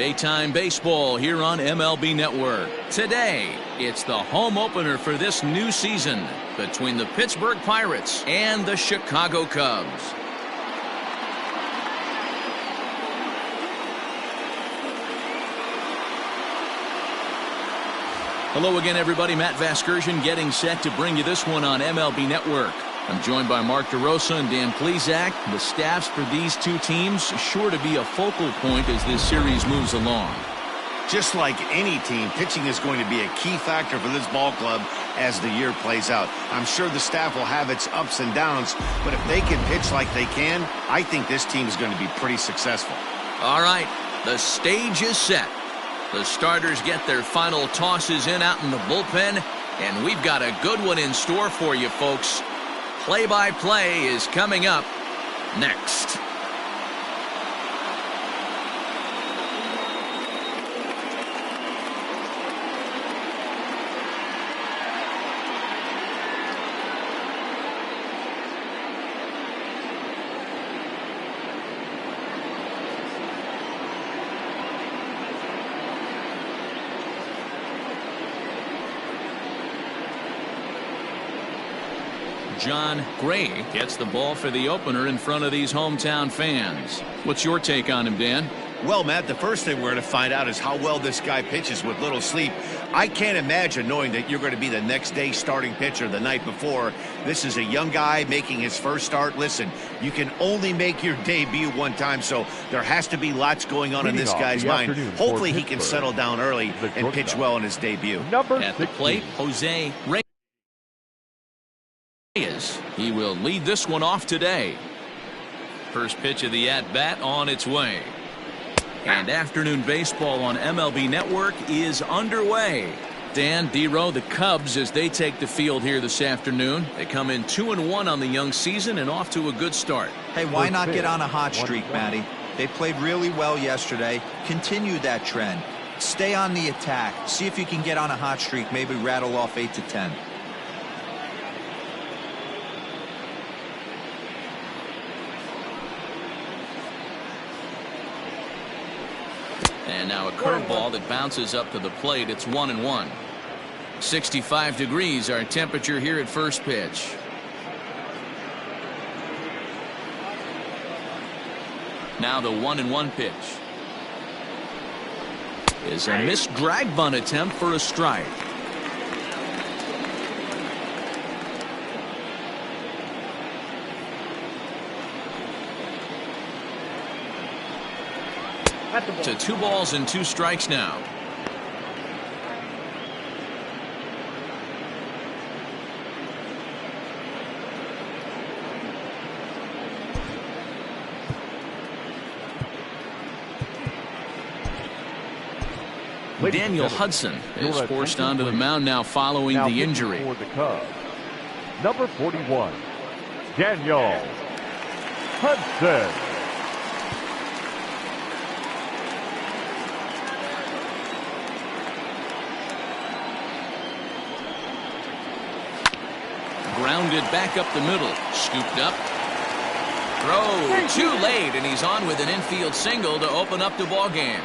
Daytime baseball here on MLB Network. Today, it's the home opener for this new season between the Pittsburgh Pirates and the Chicago Cubs. Hello again, everybody. Matt Vasgersian getting set to bring you this one on MLB Network. I'm joined by Mark DeRosa and Dan Plesac. The staffs for these two teams sure to be a focal point as this series moves along. Just like any team, pitching is going to be a key factor for this ball club as the year plays out. I'm sure the staff will have its ups and downs, but if they can pitch like they can, I think this team is going to be pretty successful. All right, the stage is set. The starters get their final tosses in out in the bullpen, and we've got a good one in store for you, folks. Play-by-play is coming up next. John Gray gets the ball for the opener in front of these hometown fans. What's your take on him, Dan? Well, Matt, the first thing we're going to find out is how well this guy pitches with little sleep. I can't imagine knowing that you're going to be the next day starting pitcher the night before. This is a young guy making his first start. Listen, you can only make your debut one time, so there has to be lots going on in this guy's mind. Hopefully he can settle down early and pitch well in his debut. At the plate, Jose Reyes. He will lead this one off today. First pitch of the at-bat on its way. And afternoon baseball on MLB Network is underway. Dan, D-Row, the Cubs, as they take the field here this afternoon. They come in 2-1 on the young season and off to a good start. Hey, why not get on a hot streak, Matty? They played really well yesterday. Continue that trend. Stay on the attack. See if you can get on a hot streak. Maybe rattle off 8 to 10. And now a curveball that bounces up to the plate. It's 1-1. 65 degrees our temperature here at first pitch. Now the 1-1 pitch is a missed drag bunt attempt for a strike. To 2 balls and 2 strikes now. Daniel Hudson is forced onto the mound now following the injury. For the Cubs, number 41, Daniel Hudson. Grounded back up the middle. Scooped up. Throw too late, and he's on with an infield single to open up the ball game.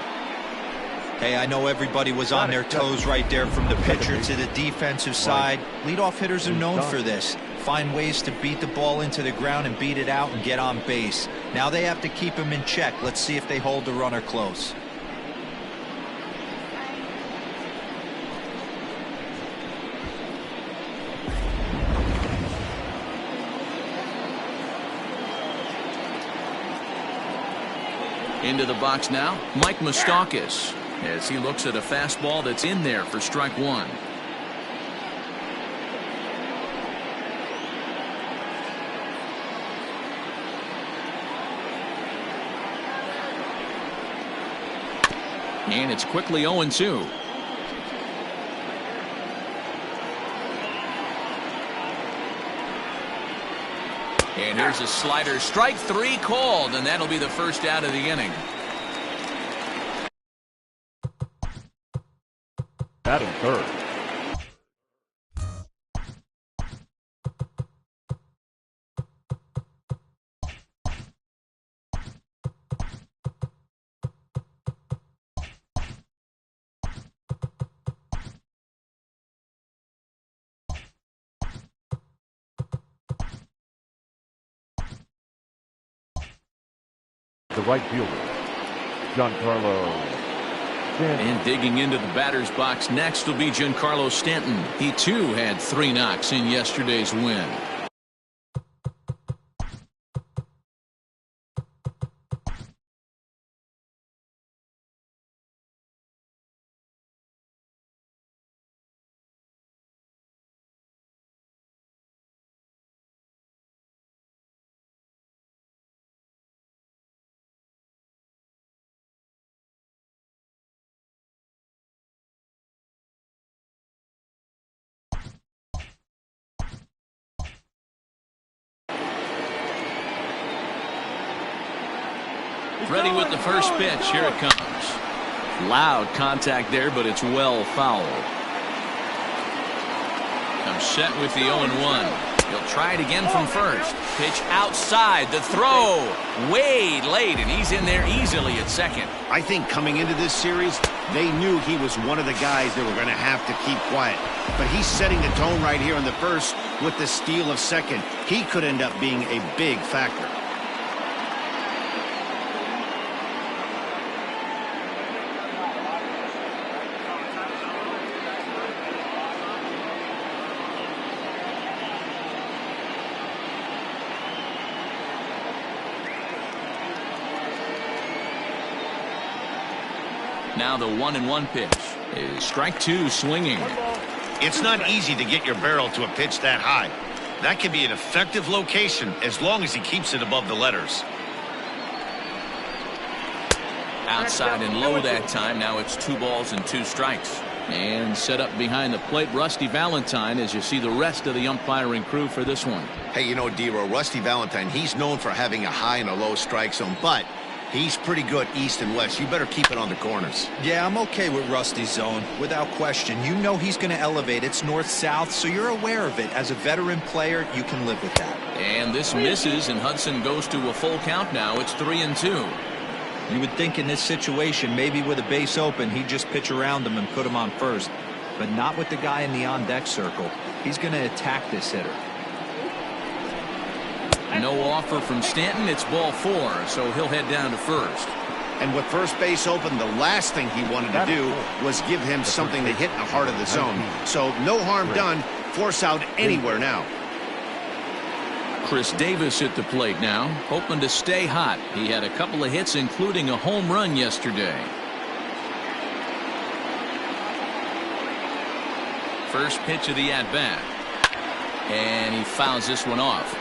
Hey, I know everybody was on their toes right there from the pitcher to the defensive side. Leadoff hitters are known for this. Find ways to beat the ball into the ground and beat it out and get on base. Now they have to keep him in check. Let's see if they hold the runner close. Into the box now, Mike Moustakas, as he looks at a fastball that's in there for strike 1. And it's quickly 0-2. And here's a slider. Strike 3 called, and that'll be the first out of the inning. Batting third, right fielder, Giancarlo Stanton. And digging into the batter's box next will be Giancarlo Stanton. He too had 3 knocks in yesterday's win. Ready with the first pitch. Here it comes. Loud contact there, but it's well fouled. I'm set with the 0-1. He'll try it again from first. Pitch outside. The throw. Way late, and he's in there easily at second. I think coming into this series, they knew he was one of the guys they were going to have to keep quiet. But he's setting the tone right here in the first with the steal of second. He could end up being a big factor. Now the 1-1 pitch is strike 2 swinging. It's not easy to get your barrel to a pitch that high. That can be an effective location as long as he keeps it above the letters. Outside and low that time. Now it's 2 balls and 2 strikes. And set up behind the plate, Rusty Valentine, as you see the rest of the umpiring crew for this one. Hey, you know, D-Row, Rusty Valentine, he's known for having a high and a low strike zone, but he's pretty good east and west. You better keep it on the corners. Yeah, I'm okay with Rusty's zone, without question. You know he's going to elevate. It's north-south, so you're aware of it. As a veteran player, you can live with that. And this misses, and Hudson goes to a full count now. It's 3-2. You would think in this situation, maybe with a base open, he'd just pitch around him and put him on first. But not with the guy in the on-deck circle. He's going to attack this hitter. No offer from Stanton. It's ball 4, so he'll head down to first. And with first base open, the last thing he wanted to do was give him something to hit in the heart of the zone. So no harm done. Force out anywhere now. Chris Davis at the plate now, hoping to stay hot. He had a couple of hits, including a home run yesterday. First pitch of the at-bat. And he fouls this one off.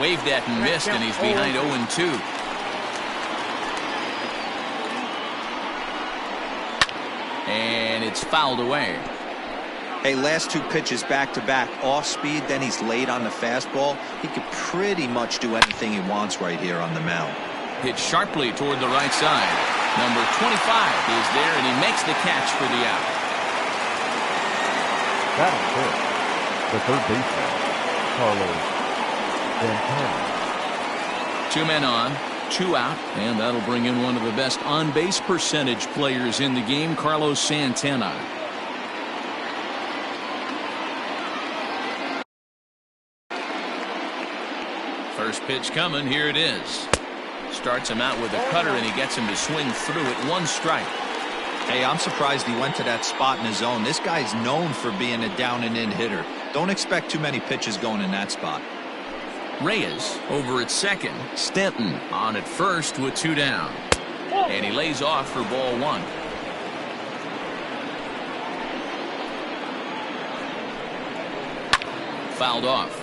Waved at and missed, and he's behind 0-2. And it's fouled away. Hey, last 2 pitches back-to-back, off speed, then he's late on the fastball. He could pretty much do anything he wants right here on the mound. Hit sharply toward the right side. Number 25 is there, and he makes the catch for the out. Batting first, the third baseman, Carlos Santana. 2 men on, 2 out, and that'll bring in one of the best on-base percentage players in the game, Carlos Santana. First pitch coming. Here it is. Starts him out with a cutter, and he gets him to swing through it. 1 strike. Hey, I'm surprised he went to that spot in his zone. This guy's known for being a down-and-in hitter. Don't expect too many pitches going in that spot. Reyes over at second. Stanton on at first with 2 down. And he lays off for ball 1. Fouled off.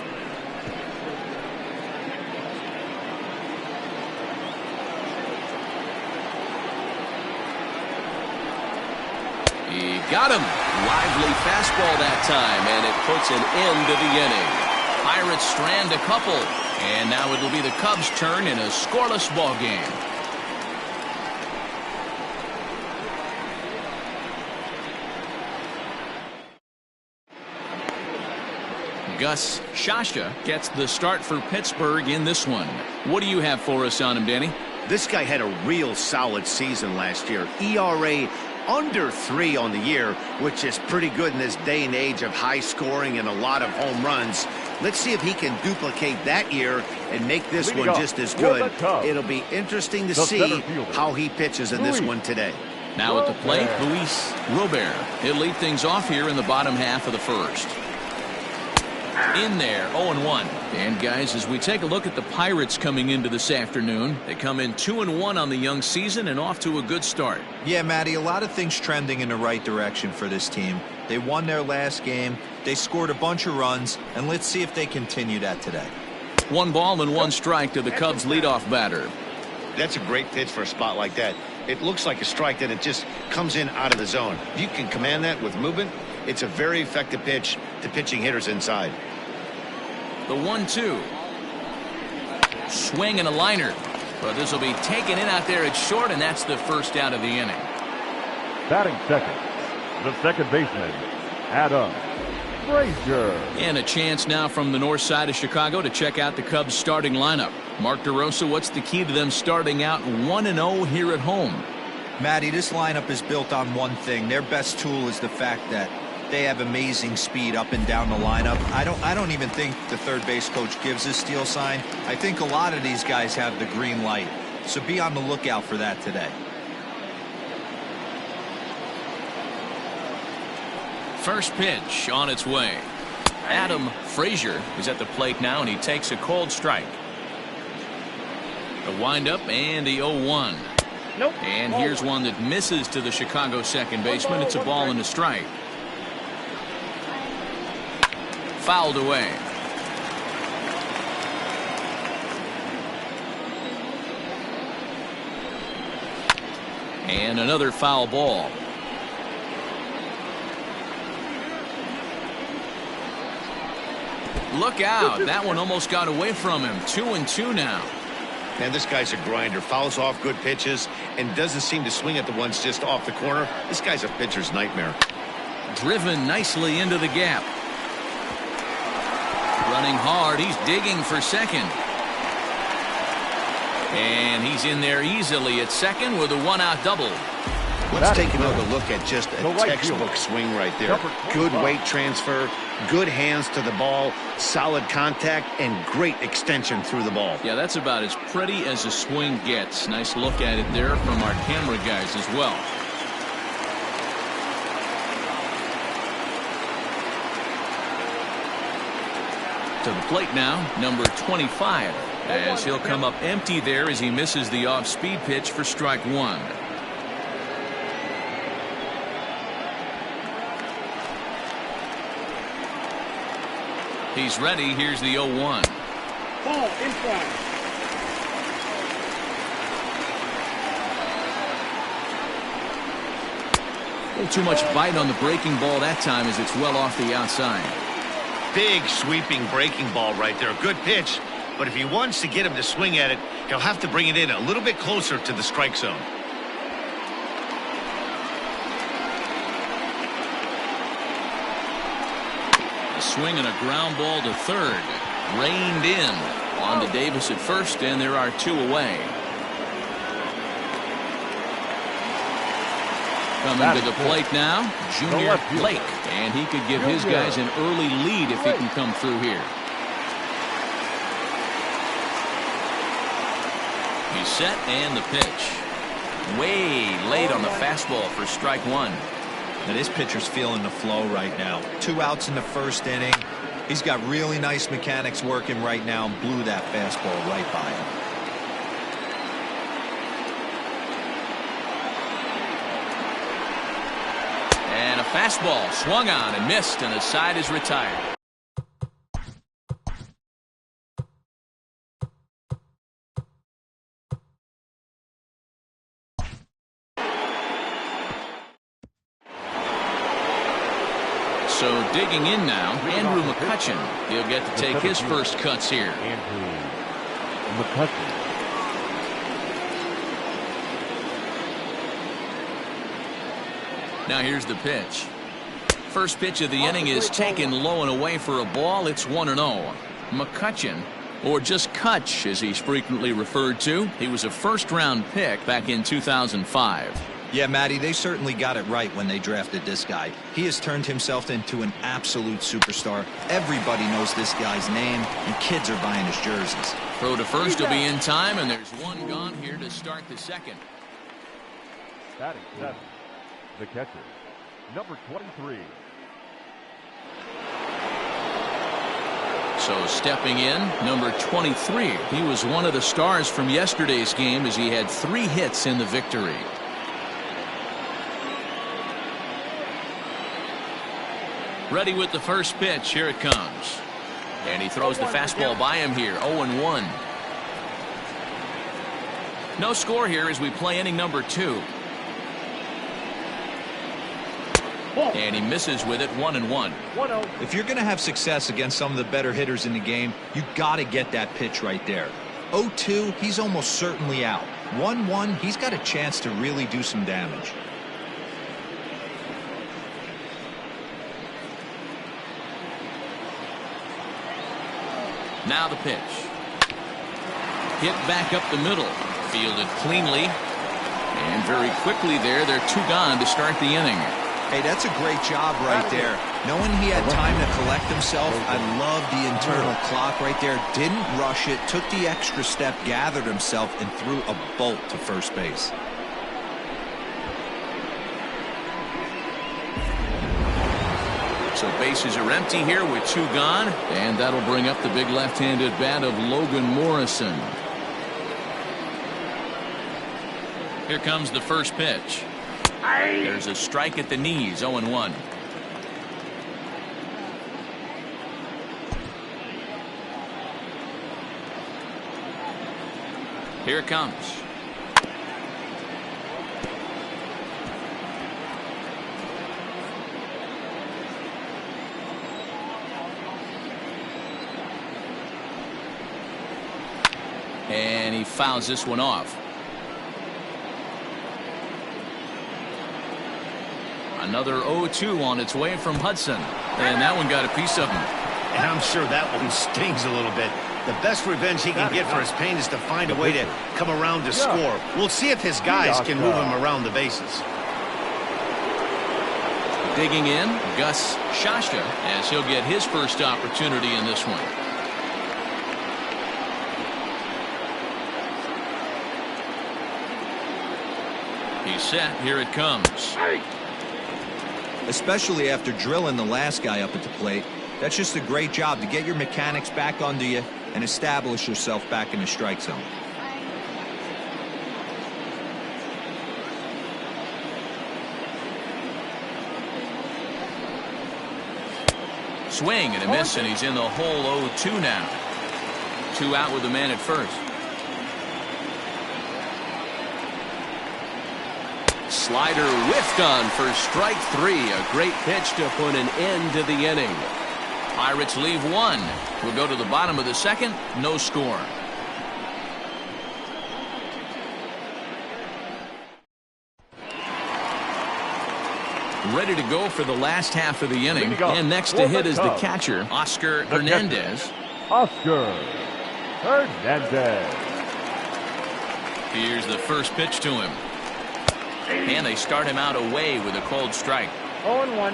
He got him. Lively fastball that time, and it puts an end to the inning. Pirates strand a couple, and now it'll be the Cubs' turn in a scoreless ball game. Gus Shasha gets the start for Pittsburgh in this one. What do you have for us on him, Danny? This guy had a real solid season last year. ERA under 3 on the year, which is pretty good in this day and age of high scoring and a lot of home runs. Let's see if he can duplicate that year and make this one just as good. It'll be interesting to see how he pitches in this one today. Now at the plate, Luis Robert. He'll lead things off here in the bottom half of the first. In there, 0-1. And guys, as we take a look at the Pirates coming into this afternoon, they come in 2-1 on the young season and off to a good start. Yeah, Matty, a lot of things trending in the right direction for this team. They won their last game, they scored a bunch of runs, and let's see if they continue that today. 1 ball and 1 strike to the Cubs leadoff batter. That's a great pitch for a spot like that. It looks like a strike, and it just comes in out of the zone. If you can command that with movement, it's a very effective pitch to pitching hitters inside. The 1-2. Swing and a liner. But this will be taken in out there at short, and that's the first out of the inning. Batting second, the second baseman, Adam Frazier. And a chance now from the north side of Chicago to check out the Cubs starting lineup. Mark DeRosa, what's the key to them starting out 1-0 here at home? Matty, this lineup is built on one thing. Their best tool is the fact that they have amazing speed up and down the lineup. I don't even think the third base coach gives a steal sign. I think a lot of these guys have the green light. So be on the lookout for that today. First pitch on its way. Adam Frazier is at the plate now, and he takes a cold strike. The windup and the 0-1. Nope. And here's one that misses to the Chicago second baseman. It's a ball and a strike. Fouled away. And another foul ball. Look out. That one almost got away from him. 2-2 now. Man, this guy's a grinder. Fouls off good pitches and doesn't seem to swing at the ones just off the corner. This guy's a pitcher's nightmare. Driven nicely into the gap. Running hard. He's digging for second. And he's in there easily at second with a 1-out double. Let's take another look at just a textbook swing right there. Good weight transfer, good hands to the ball, solid contact, and great extension through the ball. Yeah, that's about as pretty as a swing gets. Nice look at it there from our camera guys as well. To the plate now, number 25, as he'll come up empty there as he misses the off-speed pitch for strike 1. He's ready. Here's the 0-1. Ball in front. A little too much bite on the breaking ball that time as it's well off the outside. Big sweeping breaking ball right there. Good pitch. But if he wants to get him to swing at it, he'll have to bring it in a little bit closer to the strike zone. A swing and a ground ball to third. Reined in. On to Davis at first, and there are 2 away. Coming to the plate now, Junior Blake. And he could give his guys an early lead if he can come through here. He's set and the pitch. Way late on the fastball for strike 1. Now this pitcher's feeling the flow right now. 2 outs in the first inning. He's got really nice mechanics working right now and blew that fastball right by him. And a fastball swung on and missed, and the side is retired. So digging in now, Andrew McCutchen. He'll get to take his first cuts here. Andrew McCutchen. Now here's the pitch. First pitch of the inning is taken low and away for a ball. It's 1-0. McCutchen, or just Kutch as he's frequently referred to. He was a first-round pick back in 2005. Yeah, Matty, they certainly got it right when they drafted this guy. He has turned himself into an absolute superstar. Everybody knows this guy's name, and kids are buying his jerseys. Throw to first will be in time, and there's one gone here to start the second. Batting 7, the catcher, number 23. So stepping in, number 23. He was one of the stars from yesterday's game as he had 3 hits in the victory. Ready with the first pitch. Here it comes. And he throws the fastball by him here. 0-1. No score here as we play inning number 2. And he misses with it. 1-1. If you're going to have success against some of the better hitters in the game, you got to get that pitch right there. 0-2, he's almost certainly out. 1-1, he's got a chance to really do some damage. Now the pitch. Hit back up the middle. Fielded cleanly. And very quickly there, they're 2 gone to start the inning. Hey, that's a great job right there. Knowing he had time to collect himself, I love the internal clock right there. Didn't rush it, took the extra step, gathered himself, and threw a bolt to first base. So bases are empty here with 2 gone, and that'll bring up the big left-handed bat of Logan Morrison. Here comes the first pitch. There's a strike at the knees. 0-1. Here it comes. And he fouls this one off. Another 0-2 on its way from Hudson. And that one got a piece of him. And I'm sure that one stings a little bit. The best revenge he can get for his pain is to find a way to come around to score. We'll see if his guys can move him around the bases. Digging in, Gus Shasha, as he'll get his first opportunity in this one. He's set. Here it comes. Especially after drilling the last guy up at the plate. That's just a great job to get your mechanics back under you and establish yourself back in the strike zone. Swing and a miss, and he's in the hole. 0-2 now. 2 out with the man at first. Slider whiffed on for strike 3. A great pitch to put an end to the inning. Pirates leave 1. We'll go to the bottom of the second. No score. Ready to go for the last half of the inning. And next to hit is the catcher, Oscar Hernandez. Oscar Hernandez. Here's the first pitch to him. And they start him out away with a cold strike. 0-1.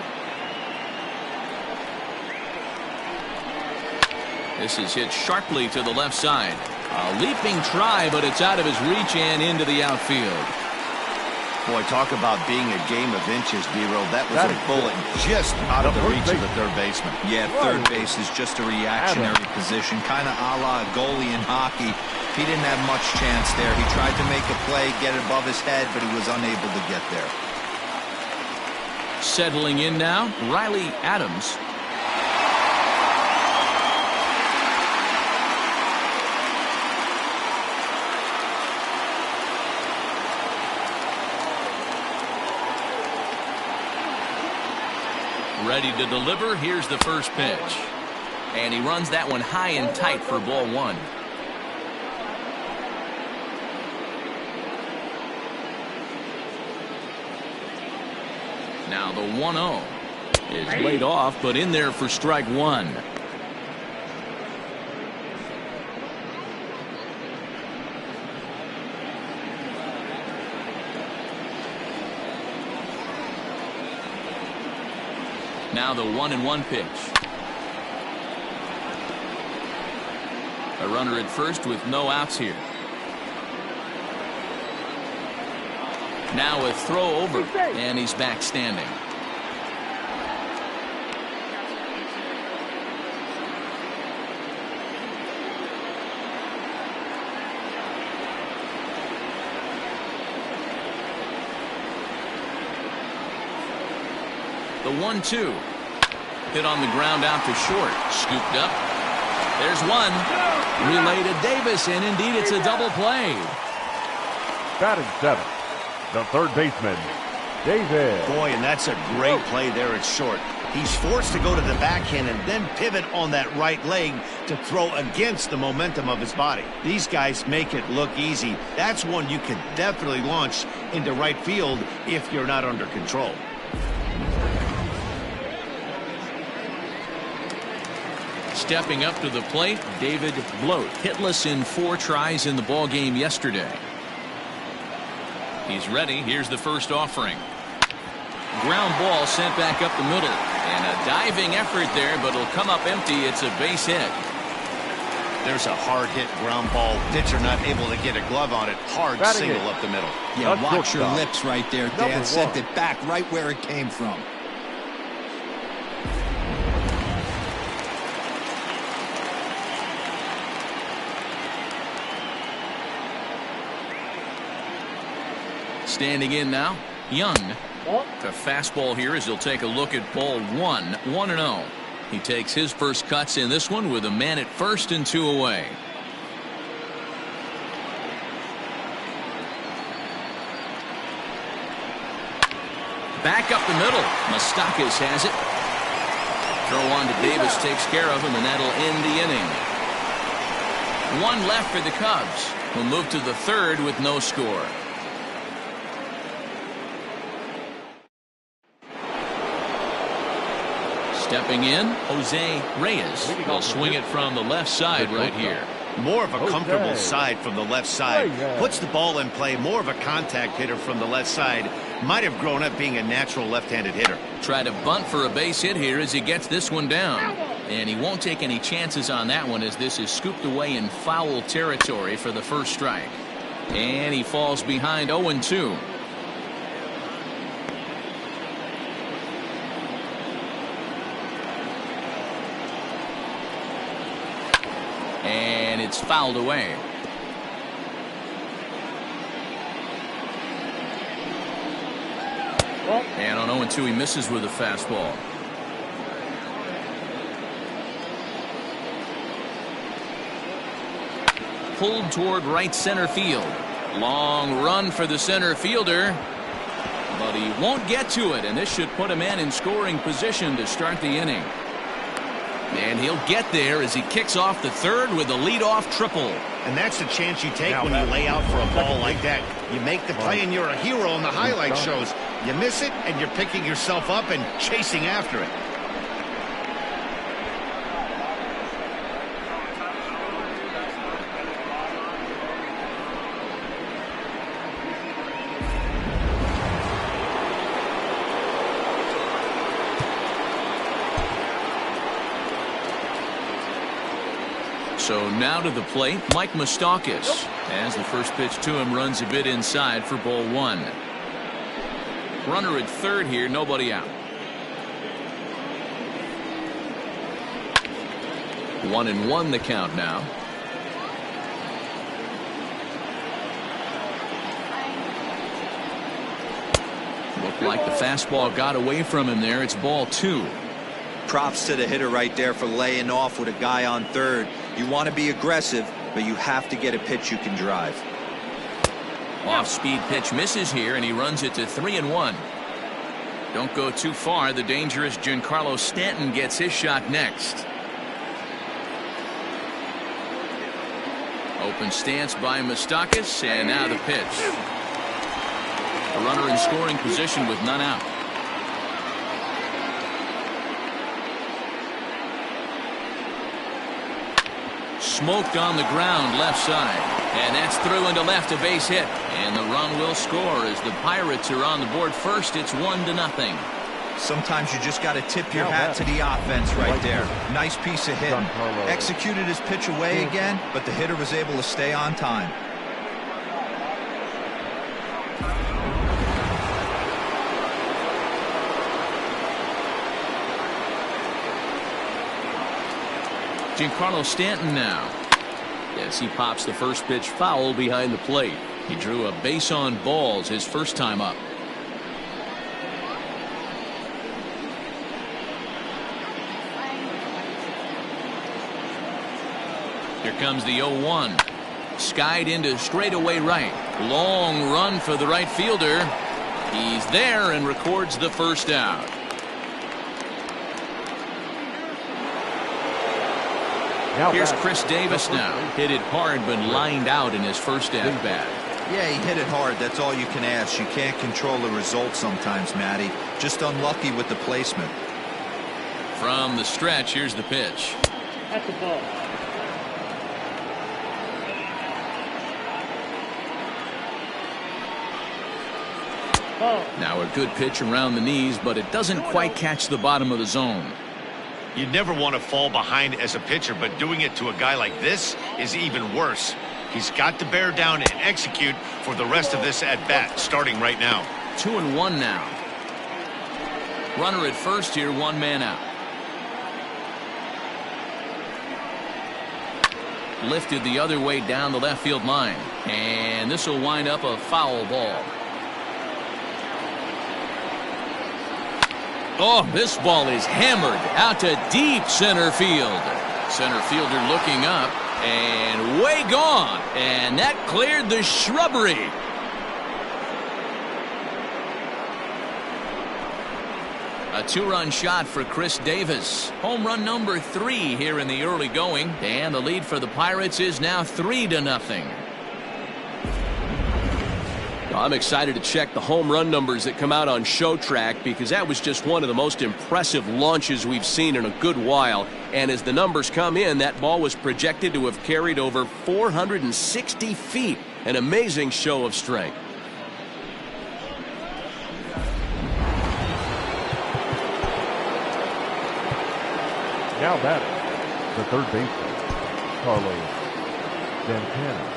This is hit sharply to the left side. A leaping try, but it's out of his reach and into the outfield. Boy, talk about being a game of inches, D-Roll. That was a bullet just out of the reach of the third baseman. Yeah, third base is just a reactionary position, kind of a la a goalie in hockey. He didn't have much chance there. He tried to make a play, get it above his head, but he was unable to get there. Settling in now, Riley Adams. Ready to deliver. Here's the first pitch. And he runs that one high and tight for ball 1. Now the 1-0 is laid off, but in there for strike 1. Now the 1-1 pitch. A runner at first with no outs here. Now a throw over, and he's back standing. The 1-2. Hit on the ground out to short. Scooped up. There's one. Relay to Davis, and indeed it's a double play. Batting seventh, the third baseman, Davis. Boy, and that's a great play there at short. He's forced to go to the backhand and then pivot on that right leg to throw against the momentum of his body. These guys make it look easy. That's one you can definitely launch into right field if you're not under control. Stepping up to the plate, David Bloat, hitless in 4 tries in the ball game yesterday. He's ready. Here's the first offering. Ground ball sent back up the middle, and a diving effort there, but it'll come up empty. It's a base hit. There's a hard hit ground ball. Pitcher not able to get a glove on it. Hard single up the middle. Yeah, watch your lips right there, Dan. Sent it back right where it came from. Standing in now, Young. The fastball here as he'll take a look at ball 1, 1-0. He takes his first cuts in this one with a man at first and 2 away. Back up the middle. Moustakas has it. Throw on to Davis takes care of him, and that'll end the inning. 1 left for the Cubs, who move to the 3rd with no score. Stepping in, Jose Reyes will swing it from the left side right here. More of a comfortable side from the left side. Puts the ball in play. More of a contact hitter from the left side. Might have grown up being a natural left-handed hitter. Try to bunt for a base hit here as he gets this one down. And he won't take any chances on that one as this is scooped away in foul territory for the first strike. And he falls behind 0-2. And it's fouled away. And on 0-2 he misses with a fastball. Pulled toward right center field. Long run for the center fielder, but he won't get to it, and this should put a man in scoring position to start the inning. And he'll get there as he kicks off the 3rd with a leadoff triple. And that's the chance you take when you lay out for a ball like that. You make the play and you're a hero in the highlight shows. You miss it and you're picking yourself up and chasing after it. So now to the plate, Mike Moustakas, as the first pitch to him runs a bit inside for ball 1. Runner at 3rd here, nobody out. 1-1 the count now. Looked like the fastball got away from him there. It's ball 2. Props to the hitter right there for laying off with a guy on 3rd. You want to be aggressive, but you have to get a pitch you can drive. Off-speed pitch misses here, and he runs it to 3-1. Don't go too far. The dangerous Giancarlo Stanton gets his shot next. Open stance by Moustakas, and now the pitch. A runner in scoring position with none out. Smoked on the ground left side, and that's through into left, a base hit, and the run will score as the Pirates are on the board first. It's 1-0. Sometimes you just got to tip your hat to the offense right there. Nice piece of hitting. Executed his pitch away again, but the hitter was able to stay on time. Giancarlo Stanton now. As he pops the first pitch foul behind the plate. He drew a base on balls his first time up. Here comes the 0-1. Skied into straightaway right. Long run for the right fielder. He's there and records the first out. Here's Chris Davis now. Hit it hard but lined out in his first at-bat. Yeah, he hit it hard. That's all you can ask. You can't control the result sometimes, Matty. Just unlucky with the placement. From the stretch, here's the pitch. That's the ball. Now a good pitch around the knees, but it doesn't quite catch the bottom of the zone. You never want to fall behind as a pitcher, but doing it to a guy like this is even worse. He's got to bear down and execute for the rest of this at-bat, starting right now. 2-1 now. Runner at first here, one man out. Lifted the other way down the left field line. And this will wind up a foul ball. Oh, this ball is hammered out to deep center field. Center fielder looking up and way gone. And that cleared the shrubbery. A two-run shot for Chris Davis. Home run number 3 here in the early going. And the lead for the Pirates is now 3-0. I'm excited to check the home run numbers that come out on ShowTrack because that was just one of the most impressive launches we've seen in a good while. And as the numbers come in, that ball was projected to have carried over 460 feet. An amazing show of strength. Now batting, the third baseman, Carlos Santana.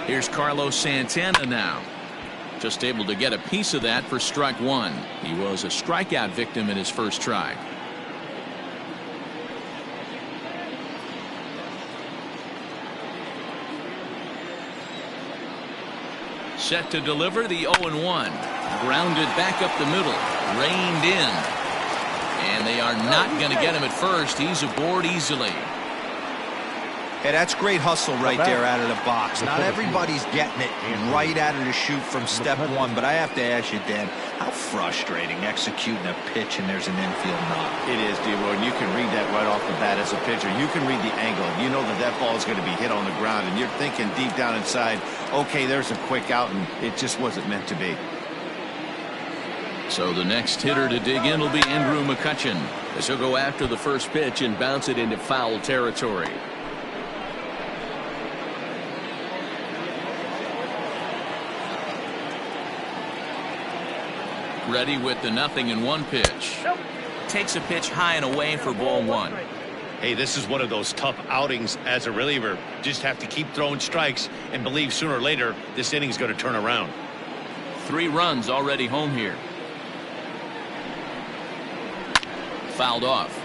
Here's Carlos Santana now. Just able to get a piece of that for strike one. He was a strikeout victim in his first try. Set to deliver the 0-1. Grounded back up the middle. Reined in. And they are not going to get him at first. He's aboard easily. Hey, that's great hustle right there out of the box. Not everybody's getting it right out of the chute from step one, but I have to ask you, Dan, how frustrating executing a pitch and there's an infield knock. It is, D-Roy, and you can read that right off the bat as a pitcher. You can read the angle. You know that that ball is going to be hit on the ground, and you're thinking deep down inside, okay, there's a quick out, and it just wasn't meant to be. So the next hitter to dig in will be Andrew McCutchen, as he'll go after the first pitch and bounce it into foul territory. Ready with the 0-1 pitch. Takes a pitch high and away for ball one. Hey, this is one of those tough outings as a reliever. Just have to keep throwing strikes and believe sooner or later this inning's going to turn around. 3 runs already home here. Fouled off.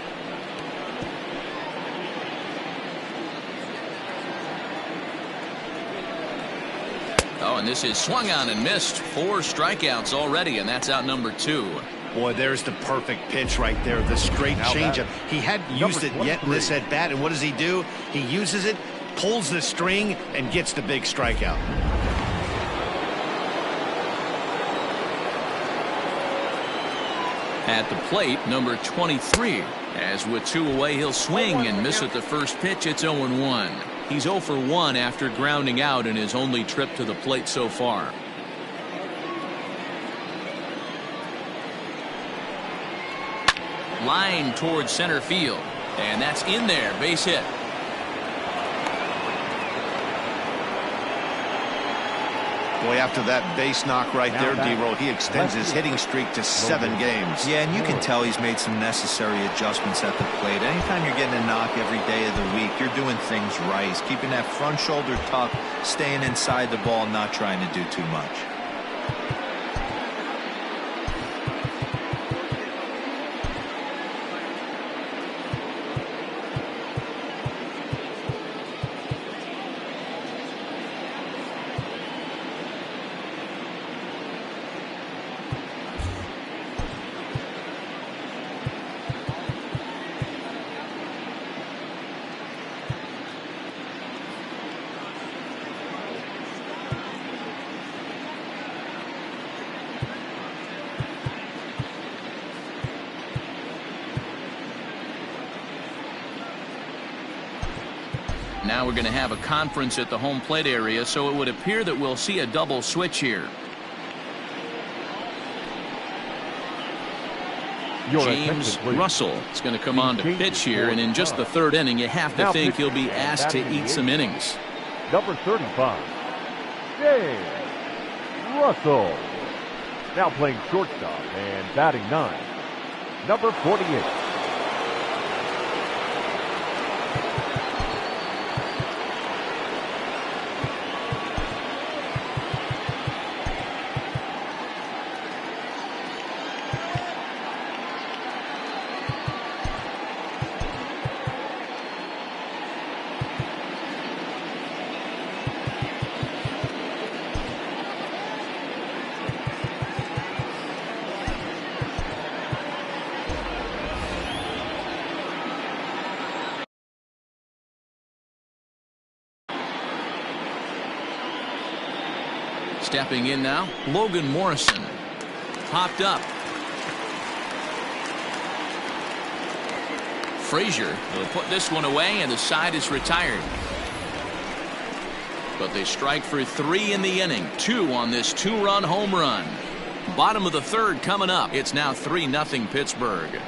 Oh, and this is swung on and missed. 4 strikeouts already, and that's out number 2. Boy, there's the perfect pitch right there. The straight changeup. He hadn't used it yet in this at bat, and what does he do? He uses it, pulls the string, and gets the big strikeout. At the plate, number 23. As with 2 away, he'll swing and miss at the first pitch. It's 0-1. He's 0 for 1 after grounding out in his only trip to the plate so far. Line towards center field. And that's in there. Base hit. Boy, after that base knock right there, D-Roll, he extends his hitting streak to 7 games. Yeah, and you can tell he's made some necessary adjustments at the plate. Anytime you're getting a knock every day of the week, you're doing things right. He's keeping that front shoulder tucked, staying inside the ball, not trying to do too much. Now we're going to have a conference at the home plate area, so it would appear that we'll see a double switch here. James Russell is going to come on to pitch here, and in just the 3rd inning, you have to think he'll be asked to eat some innings. Number 35, James Russell. Now playing shortstop and batting 9, number 48. Stepping in now, Logan Morrison. Popped up. Frazier will put this one away, and the side is retired. But they strike for 3 in the inning. 2 on this 2-run home run. Bottom of the 3rd coming up. It's now 3-0 Pittsburgh.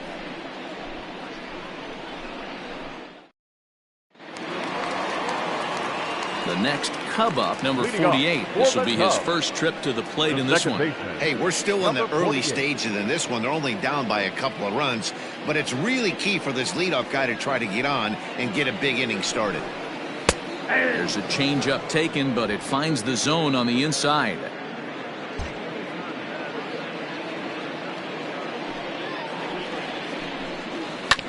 The next Cub up, number 48. This will be his first trip to the plate in this one. Hey, we're still in the early stages in this one. They're only down by a couple of runs, but it's really key for this leadoff guy to try to get on and get a big inning started. There's a changeup taken, but it finds the zone on the inside.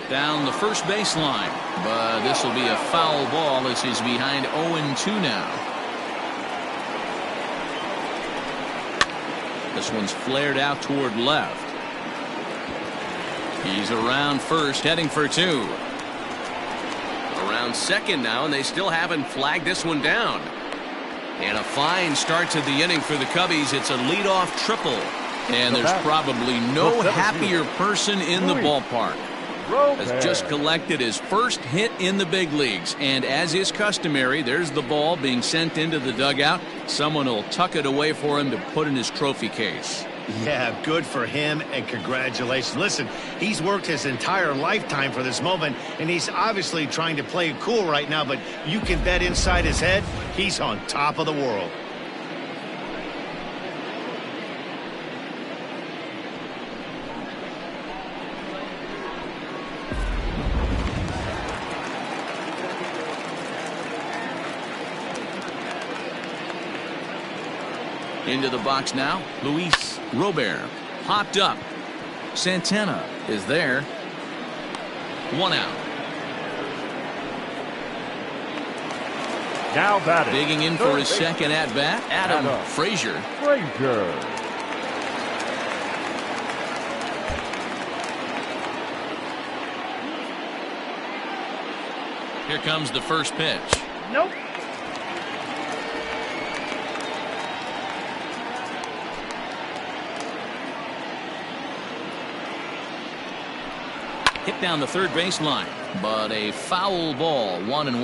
Down the first baseline, but this will be a foul ball as he's behind 0-2 now. This one's flared out toward left. He's around first, heading for 2. Around second now, and they still haven't flagged this one down. And a fine start to the inning for the Cubbies. It's a leadoff triple. And there's probably no happier person in the ballpark. Has just collected his first hit in the big leagues, and as is customary, there's the ball being sent into the dugout. Someone will tuck it away for him to put in his trophy case. Yeah, good for him, and congratulations. Listen, he's worked his entire lifetime for this moment, and he's obviously trying to play it cool right now, but you can bet inside his head he's on top of the world. Into the box now, Luis Robert. Popped up. Santana is there. 1 out. Now batting. Digging in for his second at-bat, Adam Frazier. Here comes the first pitch. Nope. Hit down the third baseline, but a foul ball, 1-1.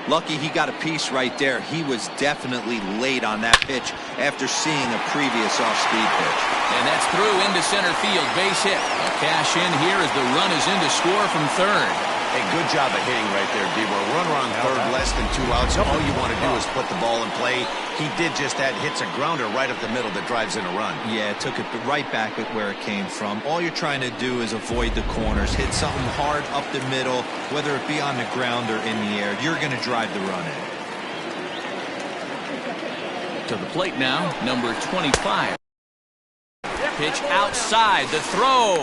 Lucky he got a piece right there. He was definitely late on that pitch after seeing a previous off-speed pitch. And that's through into center field, base hit. A cash in here as the run is in to score from third. Hey, good job of hitting right there, D-Roll. Runner on third led less than 2 outs, all you want to do is put the ball in play. He did just that, hits a grounder right up the middle that drives in a run. Yeah, took it right back at where it came from. All you're trying to do is avoid the corners, hit something hard up the middle, whether it be on the ground or in the air. You're going to drive the run in. To the plate now, number 25. Pitch outside. The throw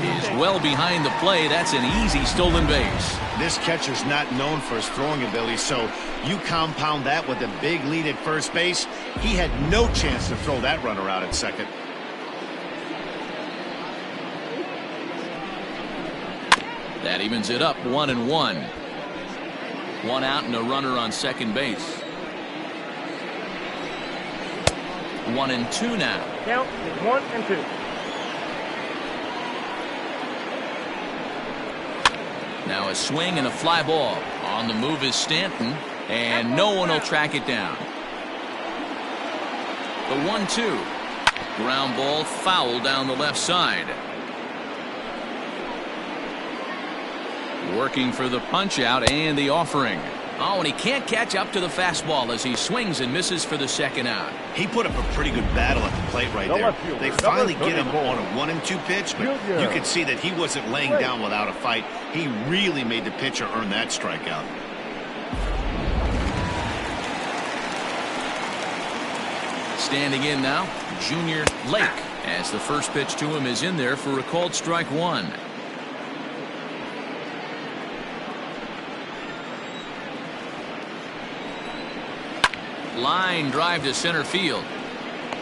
is well behind the play. That's an easy stolen base. This catcher's not known for his throwing ability, so you compound that with a big lead at first base. He had no chance to throw that runner out at second. That evens it up 1-1. 1 out and a runner on second base. 1-2 now. Count is 1-2. Now a swing and a fly ball. On the move is Stanton, and no one will track it down. The 1-2. Ground ball foul down the left side. Working for the punch out and the offering. Oh, and he can't catch up to the fastball as he swings and misses for the second out. He put up a pretty good battle at the plate right there. They finally get him on a 1-2 pitch, but you could see that he wasn't laying down without a fight. He really made the pitcher earn that strikeout. Standing in now, Junior Lake, as the first pitch to him is in there for a called strike 1. Line drive to center field.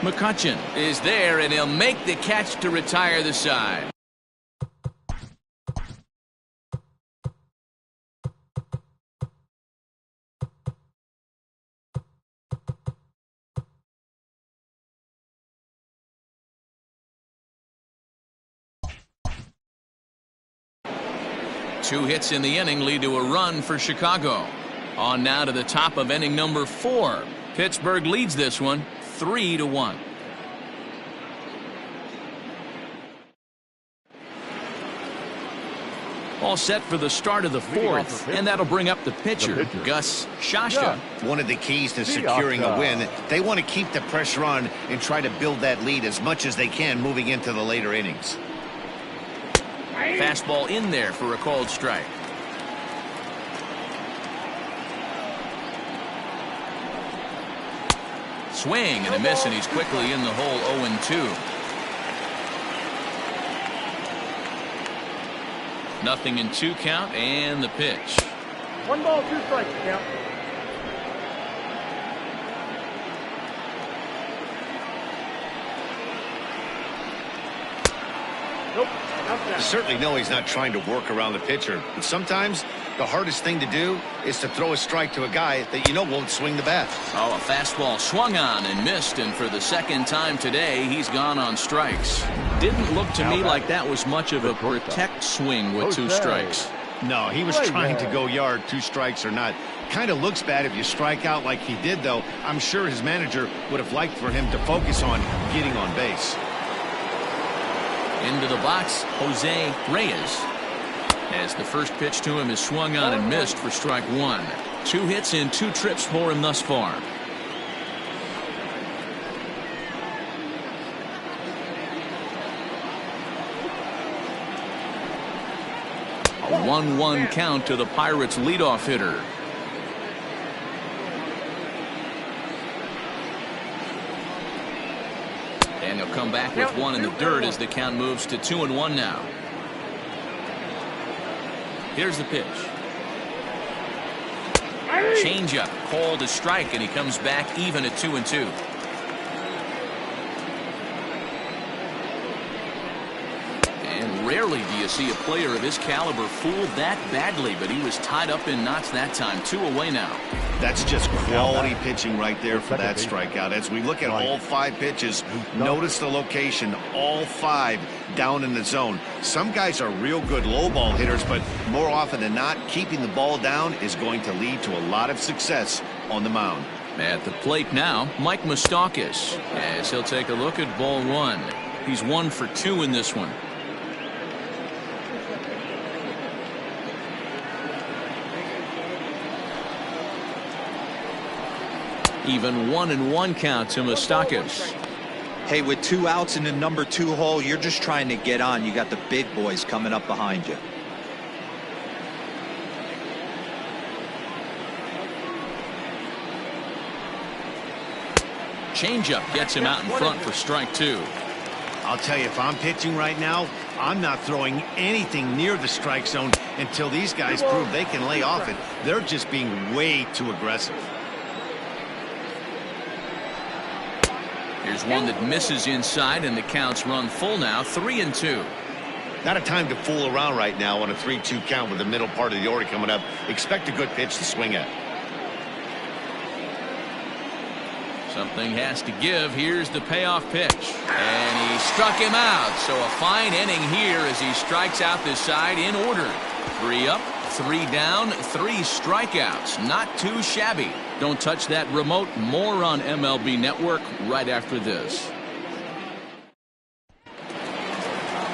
McCutchen is there, and he'll make the catch to retire the side. Two hits in the inning lead to a run for Chicago. On now to the top of inning number 4. Pittsburgh leads this one 3-1. All set for the start of the 4th, and that'll bring up the pitcher, Gus Shasha. One of the keys to securing a win, they want to keep the pressure on and try to build that lead as much as they can moving into the later innings. Fastball in there for a called strike. Swing and a miss, and he's quickly in the hole. 0-2. Nothing in 2 count, and the pitch. 1 ball, 2 strikes. Count. Nope. You certainly know he's not trying to work around the pitcher, but sometimes the hardest thing to do is to throw a strike to a guy that you know won't swing the bat. Oh, a fastball swung on and missed, and for the second time today, he's gone on strikes. Didn't look to me like that was much of a protect swing with 2 strikes. No, he was trying to go yard, 2 strikes or not. Kind of looks bad if you strike out like he did, though. I'm sure his manager would have liked for him to focus on getting on base. Into the box, Jose Reyes. As the first pitch to him is swung on and missed for strike 1. 2 hits in 2 trips for him thus far. A 1-1 count to the Pirates' leadoff hitter. And he'll come back with 1 in the dirt as the count moves to 2-1 now. Here's the pitch. Changeup called a strike, and he comes back even at 2-2. And rarely do you see a player of his caliber fooled that badly, but he was tied up in knots that time. 2 away now. That's just quality pitching right there for that strikeout. As we look at all 5 pitches, notice the location, all 5 down in the zone. Some guys are real good low ball hitters, but more often than not, keeping the ball down is going to lead to a lot of success on the mound. At the plate now, Mike Moustakas, as he'll take a look at ball 1. He's 1 for 2 in this one. Even 1-1 count to Moustakas. Hey, with 2 outs in the number 2 hole, you're just trying to get on. You got the big boys coming up behind you. Changeup gets him out in front for strike 2. I'll tell you, if I'm pitching right now, I'm not throwing anything near the strike zone until these guys prove they can lay off it. They're just being way too aggressive. Here's one that misses inside, and the count's run full now, 3-2. Not a time to fool around right now on a 3-2 count with the middle part of the order coming up. Expect a good pitch to swing at. Something has to give. Here's the payoff pitch. And he struck him out. So a fine inning here as he strikes out this side in order. 3 up, 3 down, 3 strikeouts. Not too shabby. Don't touch that remote. More on MLB Network right after this.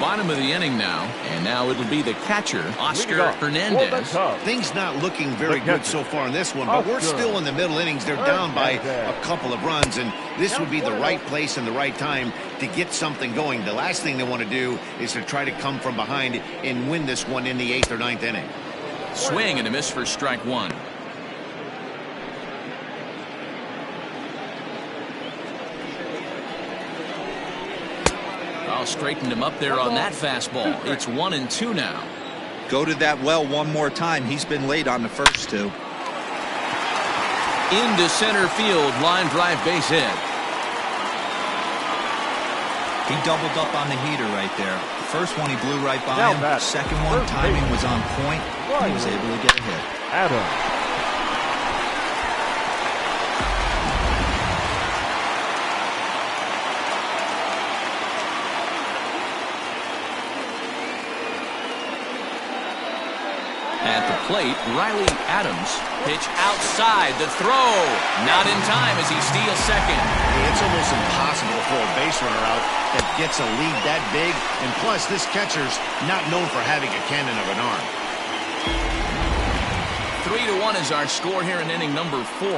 Bottom of the inning now, and now it'll be the catcher, Oscar Hernandez. Things not looking very good so far in this one, but we're still in the middle innings. They're down by a couple of runs, and this would be the right place and the right time to get something going. The last thing they want to do is to try to come from behind and win this one in the 8th or 9th inning. Swing and a miss for strike 1. Straightened him up there on that fastball. It's 1-2 now. Go to that well one more time. He's been late on the first 2. Into center field, line drive base hit. He doubled up on the heater right there. The first one he blew right by him. The second one, timing was on point. He was able to get a hit. At the plate, Riley Adams. Pitch outside, the throw. Not in time as he steals second. It's almost impossible to throw a base runner out that gets a lead that big. And plus, this catcher's not known for having a cannon of an arm. 3-1 is our score here in inning number 4.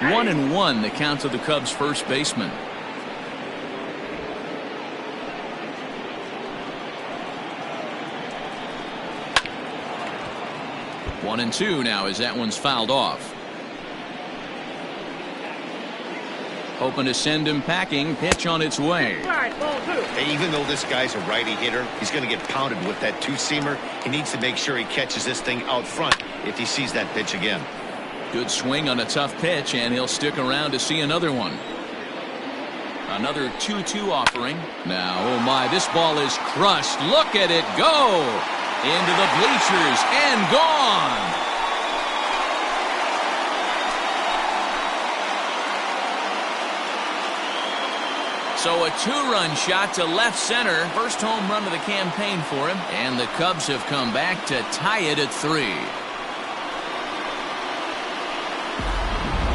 1-1, the count to the Cubs' first baseman. 1-2 now as that one's fouled off. Hoping to send him packing. Pitch on its way. Hey, even though this guy's a righty hitter, he's going to get pounded with that 2-seamer. He needs to make sure he catches this thing out front if he sees that pitch again. Good swing on a tough pitch, and he'll stick around to see another one. Another 2-2 offering. Now, oh my, this ball is crushed. Look at it go! Into the bleachers and gone. So a 2-run shot to left center. First home run of the campaign for him. And the Cubs have come back to tie it at 3.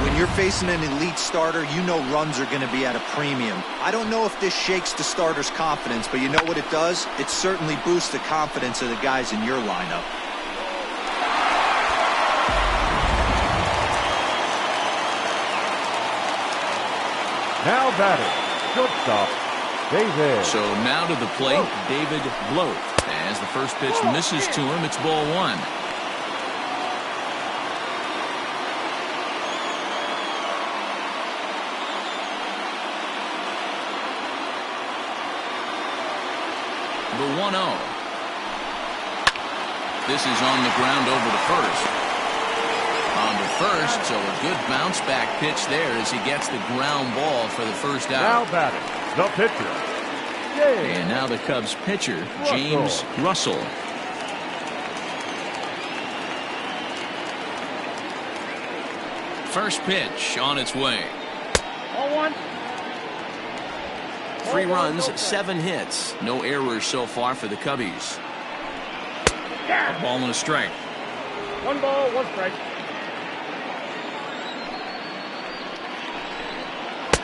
When you're facing an elite starter, you know runs are going to be at a premium. I don't know if this shakes the starter's confidence, but you know what it does? It certainly boosts the confidence of the guys in your lineup. Now batting, shortstop, David. So now to the plate, David Bloat. As the first pitch misses to him, it's ball 1. The 1-0. This is on the ground over to first. On to first, so a good bounce back pitch there as he gets the ground ball for the first out. Now batting, the pitcher. And now the Cubs pitcher, James Russell. First pitch on its way. 0-1. 3 runs, 7 hits. No errors so far for the Cubbies. A ball and a strike. 1 ball, 1 strike.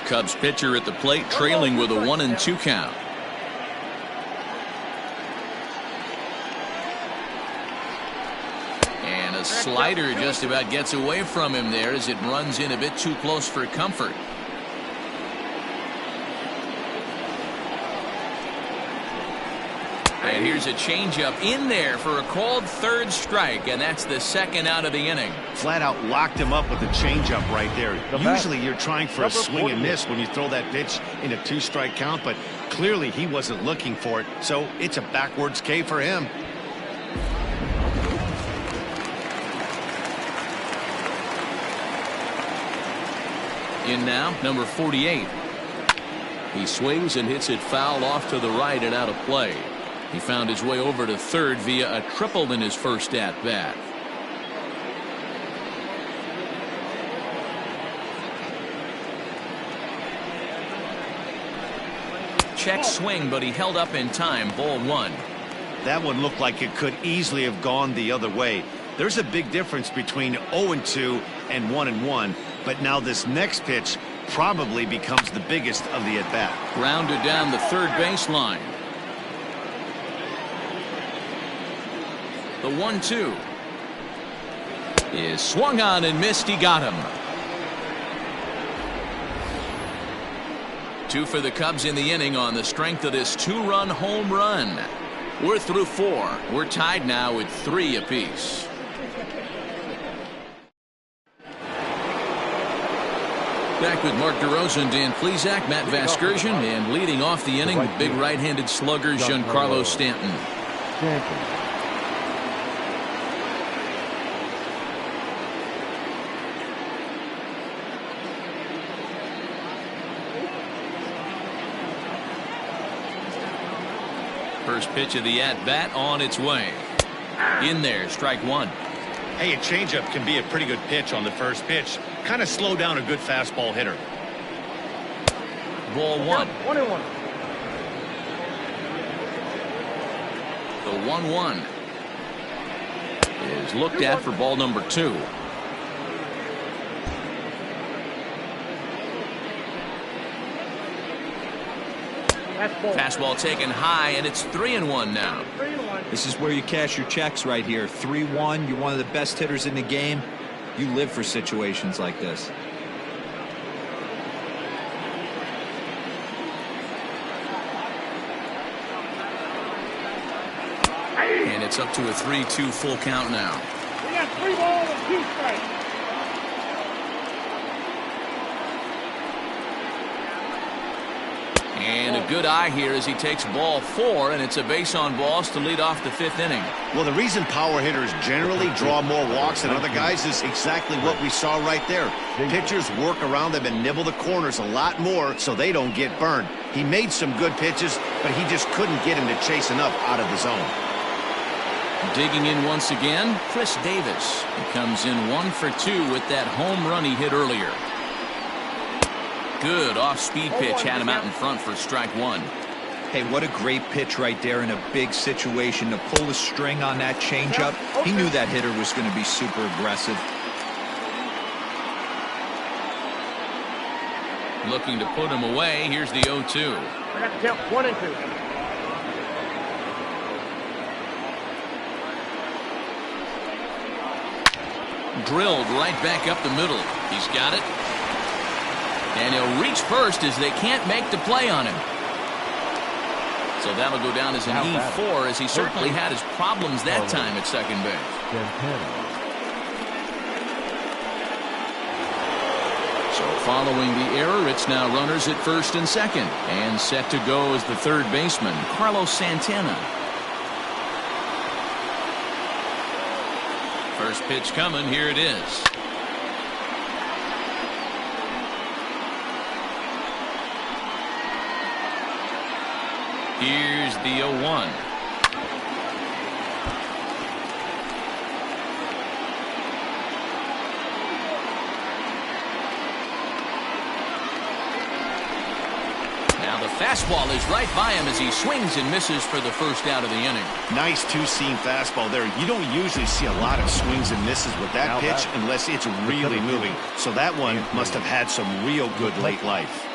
Cubs pitcher at the plate, trailing with a 1-2 count. And a The slider just about gets away from him there as it runs in a bit too close for comfort. And here's a changeup in there for a called third strike, and that's the second out of the inning. Flat out locked him up with the changeup right there. Usually you're trying for a swing and miss when you throw that pitch in a 2-strike count, but clearly he wasn't looking for it, so it's a backwards K for him. In now, number 48. He swings and hits it foul off to the right and out of play. He found his way over to third via a triple in his first at-bat. Check swing, but he held up in time. Ball 1. That one looked like it could easily have gone the other way. There's a big difference between 0-2 and 1-1, but now this next pitch probably becomes the biggest of the at-bat. Grounded down the third baseline. The 1-2 is swung on and missed. He got him. 2 for the Cubs in the inning on the strength of this 2-run home run. We're through 4. We're tied now at 3 apiece. Back with Mark DeRosa and Dan Plesac, Matt Vasgersian, and leading off the inning, the big right-handed slugger Giancarlo Stanton. First pitch of the at-bat on its way. In there, strike 1. Hey, a changeup can be a pretty good pitch on the first pitch. Kind of slow down a good fastball hitter. Ball 1. 1-1. The 1-1 is looked at for ball number 2. Fastball taken high, and it's 3-1 now. This is where you cash your checks right here. 3-1. You're one of the best hitters in the game. You live for situations like this. And it's up to a 3-2 full count now. We got 3 balls and 2 strikes. And a good eye here as he takes ball 4, and it's a base on balls to lead off the 5th inning. Well, the reason power hitters generally draw more walks than other guys is exactly what we saw right there. Pitchers work around them and nibble the corners a lot more so they don't get burned. He made some good pitches, but he just couldn't get him to chase enough out of the zone. Digging in once again, Chris Davis. He comes in 1 for 2 with that home run he hit earlier. Good off-speed pitch had him out in front for strike 1. Hey, what a great pitch right there in a big situation to pull the string on that changeup. He knew that hitter was going to be super aggressive. Looking to put him away. Here's the 0-2. I got the count 1-2. Drilled right back up the middle. He's got it. And he'll reach first as they can't make the play on him. So that'll go down as an E4 as he certainly had his problems that time at second base. So following the error, it's now runners at first and second. And set to go is the third baseman, Carlos Santana. First pitch coming. Here it is. Here's the 0-1. Now the fastball is right by him as he swings and misses for the first out of the inning. Nice two-seam fastball there. You don't usually see a lot of swings and misses with that pitch unless it's really moving. So that one must have had some real good late life.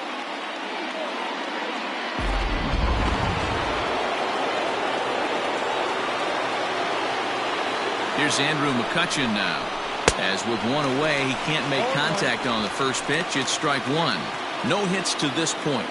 Here's Andrew McCutcheon now. As with one away, he can't make contact on the first pitch. It's strike one. No hits to this point.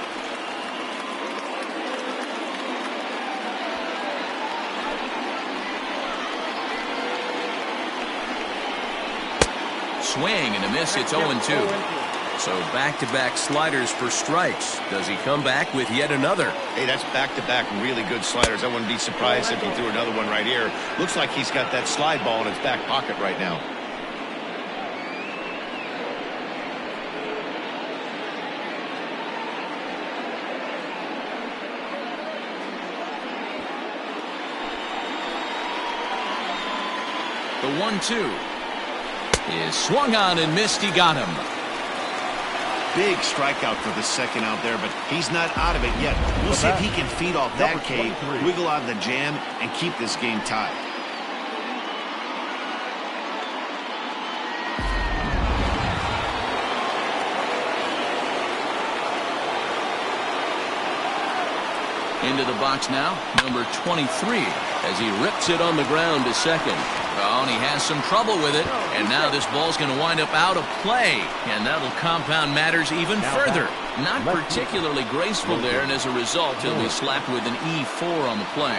Swing and a miss. It's 0-2. So back-to-back sliders for strikes. Does he come back with yet another? Hey, that's back-to-back really good sliders. I wouldn't be surprised if he threw another one right here. Looks like he's got that slide ball in his back pocket right now. The 1-2 is swung on and missed. He got him. Big strikeout for the second out there, but he's not out of it yet. We'll see if he can feed off that K, wiggle out of the jam, and keep this game tied. Into the box now, number 23, as he rips it on the ground to second. Oh, and he has some trouble with it, and now this ball's going to wind up out of play, and that'll compound matters even further. Not particularly graceful there, and as a result, he'll be slapped with an E4 on the play.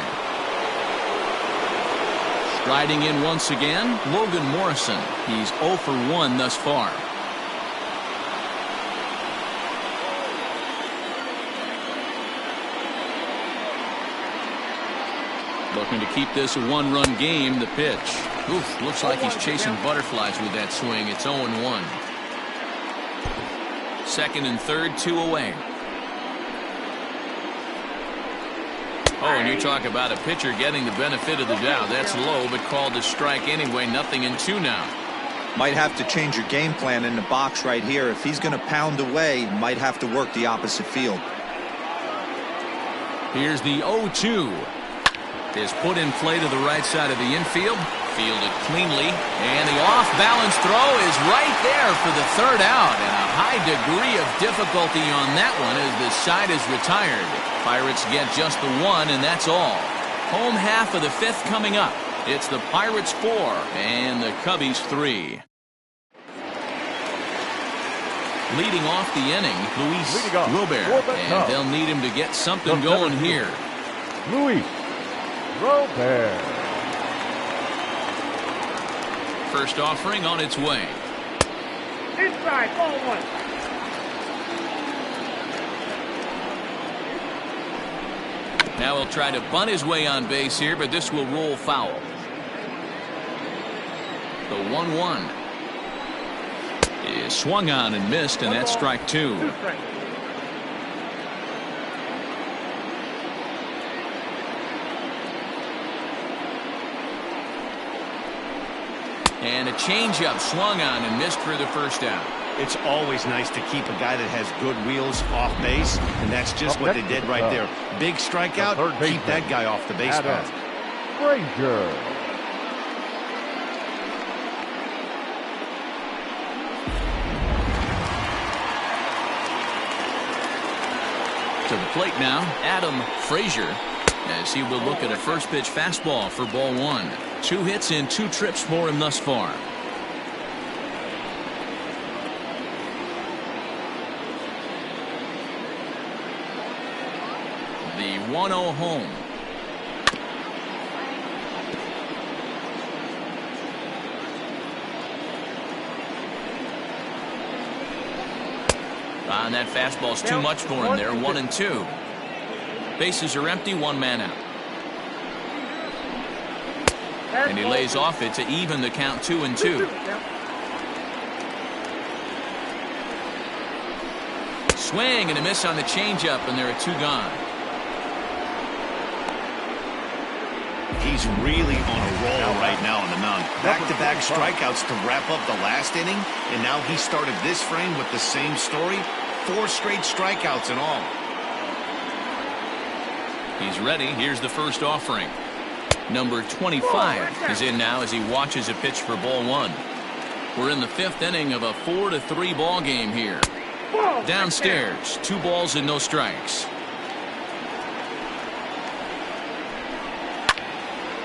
Striding in once again, Logan Morrison. He's 0 for 1 thus far. Looking to keep this a one-run game. The pitch. Oof, looks like he's chasing butterflies with that swing. It's 0-1. Second and third, 2 away. Oh, and you talk about a pitcher getting the benefit of the doubt. That's low, but called a strike anyway. 0-2 now. Might have to change your game plan in the box right here. If he's going to pound away, might have to work the opposite field. Here's the 0-2. Is put in play to the right side of the infield. Fielded cleanly. And the off-balance throw is right there for the third out. And a high degree of difficulty on that one as the side is retired. Pirates get just the one, and that's all. Home half of the fifth coming up. It's the Pirates 4 and the Cubbies 3. Leading off the inning, Luis Robert. And they'll need him to get something going here. Luis Robert. First offering on its way. Inside, ball one. Now he'll try to bunt his way on base here, but this will roll foul. The 1-1 is swung on and missed, and that's strike two. And a changeup swung on and missed for the first out. It's always nice to keep a guy that has good wheels off base, and that's just what they did right there. Big strikeout, keep that guy off the base path. Frazier. To the plate now, Adam Frazier, as he will look at a first pitch fastball for ball one. 2 hits in 2 trips for him thus far. The 1-0 home. And that fastball's too much for him there. 1-2. Bases are empty, 1 man out. And he lays off it to even the count 2-2. Swing and a miss on the changeup, and there are 2 gone. He's really on a roll right now on the mound. Back-to-back strikeouts to wrap up the last inning, and now he started this frame with the same story. 4 straight strikeouts in all. He's ready. Here's the first offering. Number 25 is in now as he watches a pitch for ball one. We're in the 5th inning of a 4-3 ball game here. Downstairs, 2 balls and no strikes.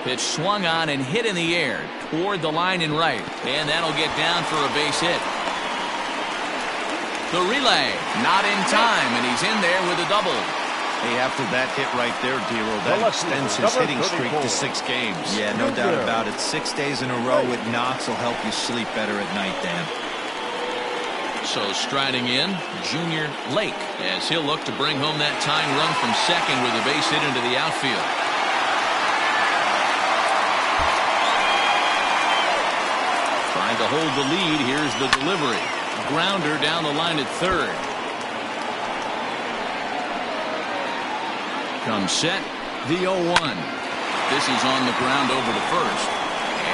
Pitch swung on and hit in the air toward the line and right. And that'll get down for a base hit. The relay, not in time, and he's in there with a double. Hey, after that hit right there, Dero, that extends his hitting streak to 6 games. Yeah, no doubt about it. 6 days in a row with knocks will help you sleep better at night, Dan. So striding in, Junior Lake, as he'll look to bring home that tying run from second with a base hit into the outfield. Trying to hold the lead. Here's the delivery. Grounder down the line at third. Comes set, the 0-1. This is on the ground over to first.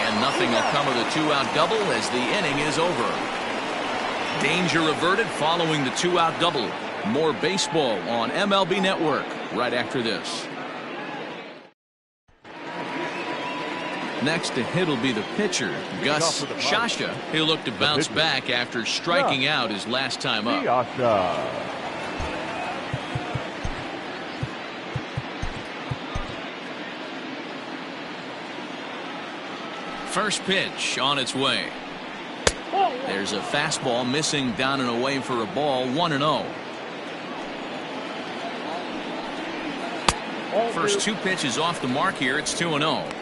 And nothing will come of the 2-out double as the inning is over. Danger averted following the 2-out double. More baseball on MLB Network right after this. Next to hit will be the pitcher, Gus Shasha. He'll look to bounce back after striking out his last time up. First pitch on its way. There's a fastball missing down and away for a ball. 1-0. First 2 pitches off the mark here. It's 2-0.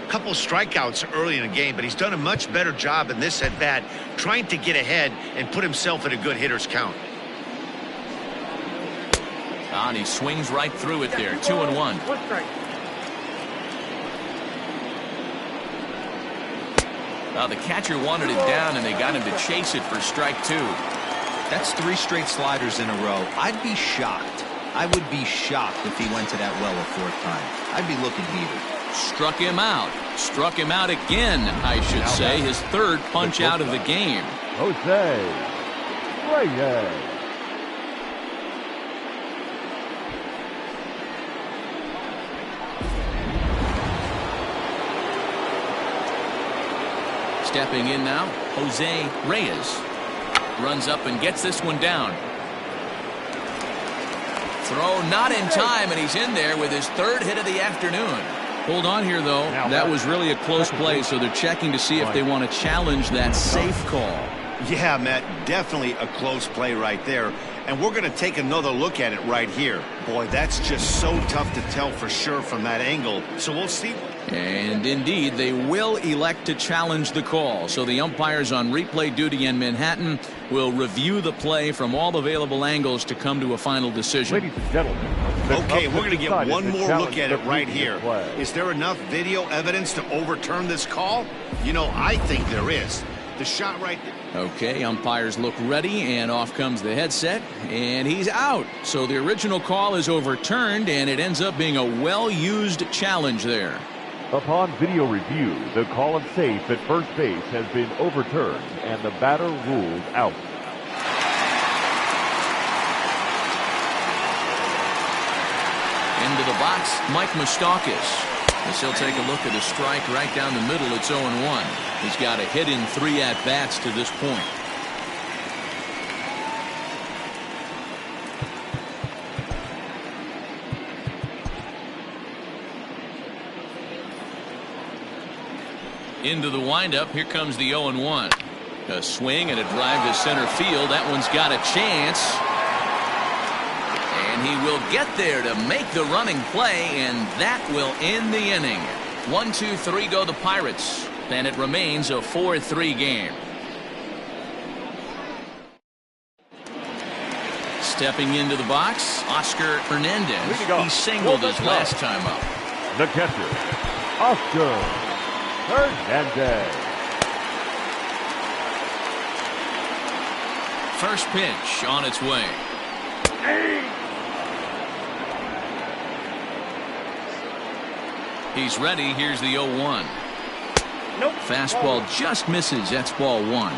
Couple strikeouts early in the game, but he's done a much better job in this at bat trying to get ahead and put himself in a good hitter's count. And he swings right through it there. 2-1. The catcher wanted it down and they got him to chase it for strike 2. That's 3 straight sliders in a row. I'd be shocked. I would be shocked if he went to that well a 4th time. I'd be looking heated. Struck him out. Struck him out again, I should say. His 3rd punch out of the game. Jose Reyes. Stepping in now, Jose Reyes. Runs up and gets this one down. Throw not in time, and he's in there with his 3rd hit of the afternoon. Hold on here, though. That was really a close play, so they're checking to see if they want to challenge that safe call. Yeah, Matt, definitely a close play right there. And we're going to take another look at it right here. Boy, that's just so tough to tell for sure from that angle. So we'll see. And indeed, they will elect to challenge the call. So the umpires on replay duty in Manhattan will review the play from all available angles to come to a final decision. Ladies and gentlemen. Okay, we're going to get one more look at it right here. Is there enough video evidence to overturn this call? You know, I think there is. The shot right there. Okay, umpires look ready, and off comes the headset, and he's out. So the original call is overturned, and it ends up being a well-used challenge there. Upon video review, the call of safe at first base has been overturned, and the batter ruled out. Into the box, Mike Moustakas. As he'll take a look at a strike right down the middle. It's 0-1. He's got a hit in 3 at-bats to this point. Into the windup. Here comes the 0-1. A swing and a drive to center field. That one's got a chance. And he will get there to make the running play, and that will end the inning. 1-2-3 go the Pirates. Then it remains a 4-3 game. Stepping into the box, Oscar Hernandez. He singled his last time up. The catcher, Oscar Hernandez. First pitch on its way. He's ready. Here's the 0-1. Nope. Fastball just misses. That's ball 1. Got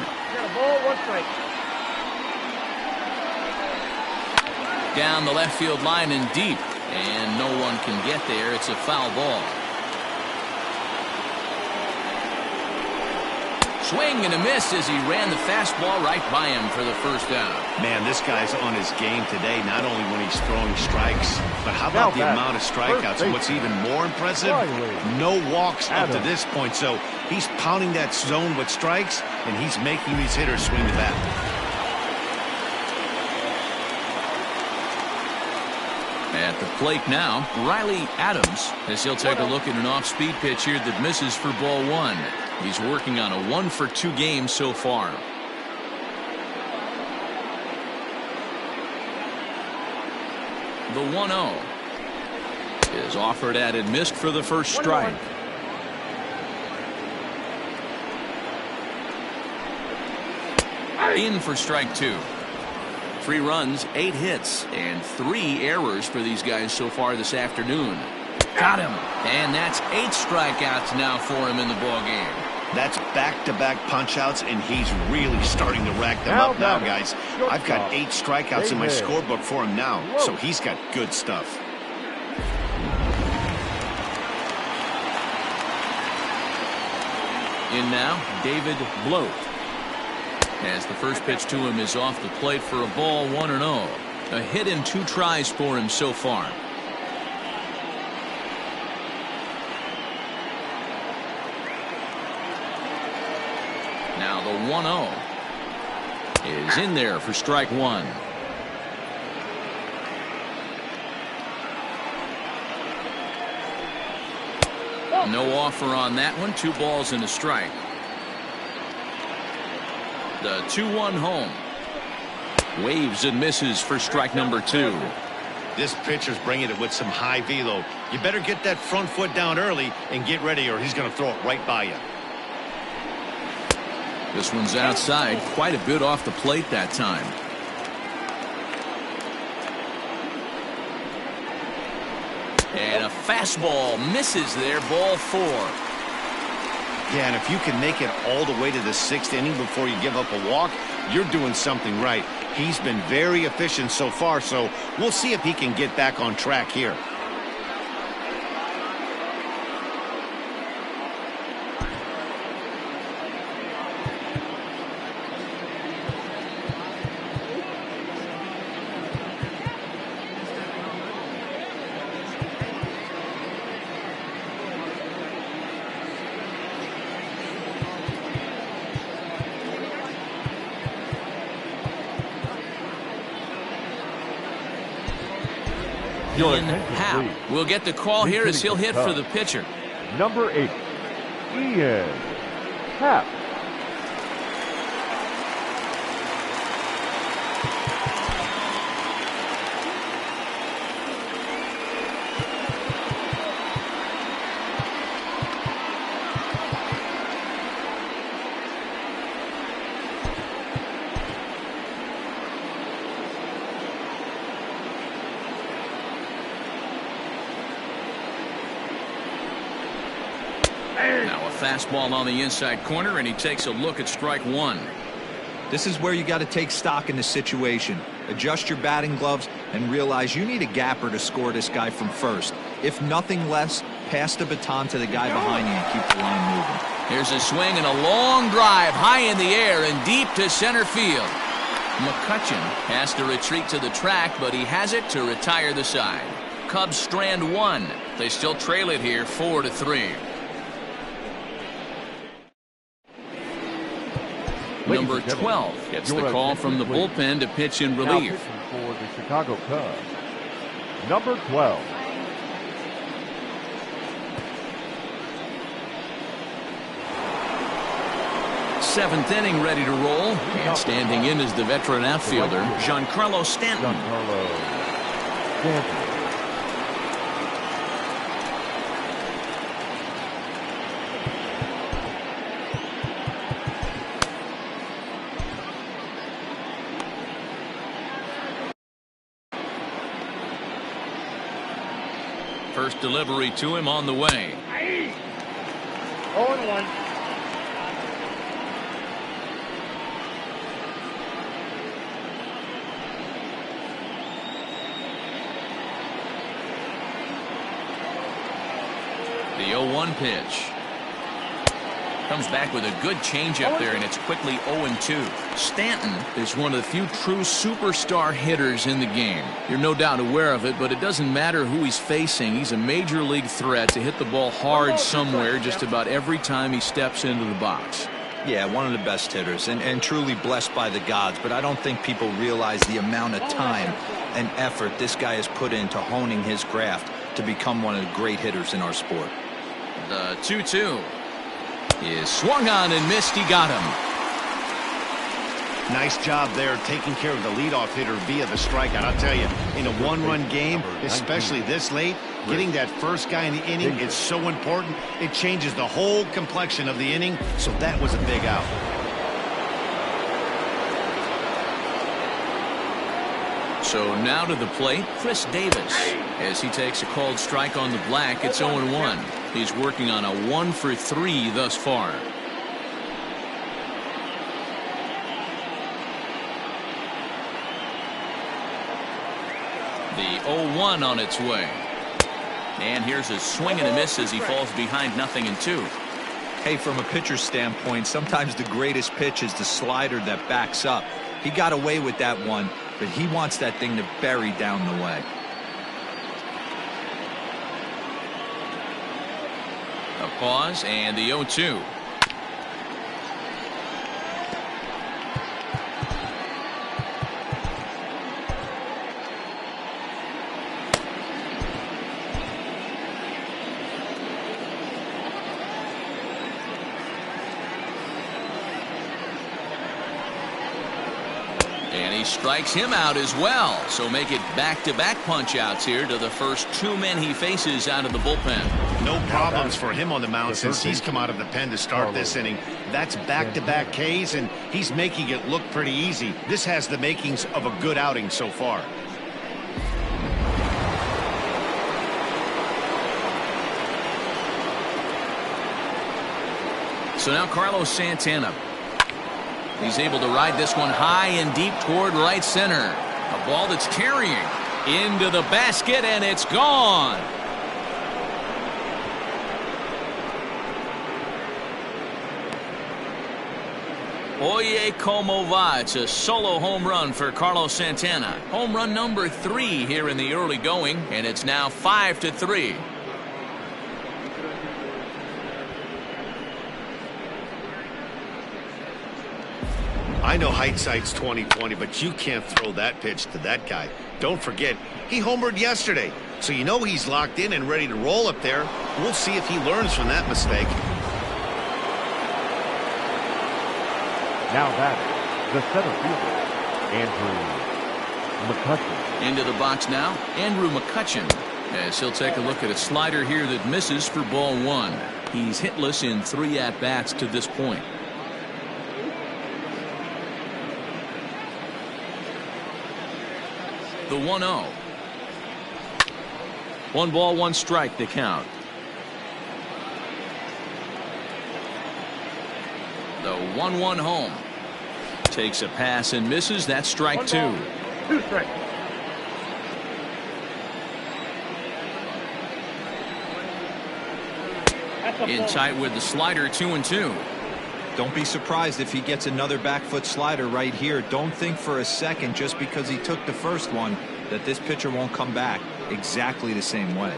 a ball, 1 strike. Down the left field line and deep, and no one can get there. It's a foul ball. Swing and a miss as he ran the fastball right by him for the first down. Man, this guy's on his game today, not only when he's throwing strikes, but how about the amount of strikeouts? And what's even more impressive, no walks up to this point. So he's pounding that zone with strikes, and he's making these hitters swing the bat. At the plate now, Riley Adams, as he'll take a look at an off-speed pitch here that misses for ball one. He's working on a 1-for-2 game so far. The 1-0 is offered at and missed for the first strike. In for strike two. 3 runs, 8 hits, and 3 errors for these guys so far this afternoon. Got him. And that's 8 strikeouts now for him in the ball game. That's back-to-back punch-outs, and he's really starting to rack them up now, guys. I've got 8 strikeouts in my scorebook for him now, so he's got good stuff. In now, David Bloat. As the first pitch to him is off the plate for a ball, 1-0. A hit in 2 tries for him so far. Now the 1-0 is in there for strike one. No offer on that one. 2 balls and a strike. The 2-1 home. Waves and misses for strike number 2. This pitcher's bringing it with some high velo. You better get that front foot down early and get ready, or he's going to throw it right by you. This one's outside, quite a bit off the plate that time. And a fastball misses there, ball 4. Yeah, and if you can make it all the way to the 6th inning before you give up a walk, you're doing something right. He's been very efficient so far, so we'll see if he can get back on track here. In Hap will get the call here as he'll hit for the pitcher. Number 8, Ian Happ. Now a fastball on the inside corner, and he takes a look at strike one. This is where you got to take stock in the situation. Adjust your batting gloves and realize you need a gapper to score this guy from first. If nothing less, pass the baton to the guy behind you and keep the line moving. Here's a swing and a long drive high in the air and deep to center field. McCutcheon has to retreat to the track, but he has it to retire the side. Cubs strand one. They still trail it here 4-3. Number 12 gets the call from the bullpen to pitch in relief. For the Chicago Cubs, number 12. Seventh inning ready to roll. And standing in is the veteran outfielder, Giancarlo Stanton. First delivery to him on the way. 0-1. The 0-1 pitch. Comes back with a good changeup there, and it's quickly 0-2. Stanton is one of the few true superstar hitters in the game. You're no doubt aware of it, but it doesn't matter who he's facing. He's a major league threat to hit the ball hard somewhere just about every time he steps into the box. Yeah, one of the best hitters and truly blessed by the gods, but I don't think people realize the amount of time and effort this guy has put into honing his craft to become one of the great hitters in our sport. The 2-2 is swung on and missed. He got him. Nice job there taking care of the leadoff hitter via the strikeout. I'll tell you, in a one-run game, especially this late, getting that first guy in the inning is so important. It changes the whole complexion of the inning, so that was a big out. So now to the plate, Chris Davis. As he takes a called strike on the black, it's 0-1. He's working on a 1-for-3 thus far. The 0-1 on its way. And here's a swing and a miss as he falls behind 0-2. Hey, from a pitcher's standpoint, sometimes the greatest pitch is the slider that backs up. He got away with that one, but he wants that thing to bury down the way. A pause and the 0-2. And he strikes him out as well. So make it back-to-back punch-outs here to the first two men he faces out of the bullpen. No problems for him on the mound since he's come out of the pen to start this inning. That's back-to-back Ks, and he's making it look pretty easy. This has the makings of a good outing so far. So now Carlos Santana. He's able to ride this one high and deep toward right center. A ball that's carrying into the basket, and it's gone. Oye como va. It's a solo home run for Carlos Santana. Home run number 3 here in the early going, and it's now 5-3. I know hindsight's 20/20, but you can't throw that pitch to that guy. Don't forget, he homered yesterday, so you know he's locked in and ready to roll up there. We'll see if he learns from that mistake. Now batting, the center fielder, Andrew McCutchen. Into the box now, Andrew McCutchen, as he'll take a look at a slider here that misses for ball 1. He's hitless in 3 at-bats to this point. The 1-0. 1 ball, 1 strike, the count. The 1-1 home. Takes a pass and misses. That's strike 2. 2 strikes. In tight with the slider, 2-2. Don't be surprised if he gets another back foot slider right here. Don't think for a second, just because he took the first one, that this pitcher won't come back exactly the same way.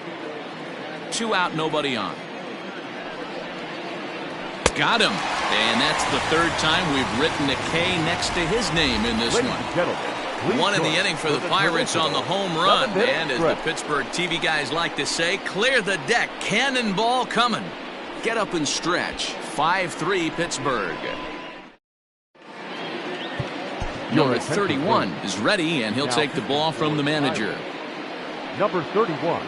2 out, nobody on. Got him. And that's the 3rd time we've written a K next to his name in this Ladies one. and gentlemen, One in the inning for the Pirates on the home run. And as the stretch. Pittsburgh TV guys like to say, clear the deck. Cannonball coming. Get up and stretch. 5-3 Pittsburgh. Number 31 is ready, and he'll take the ball from the manager. Number 31.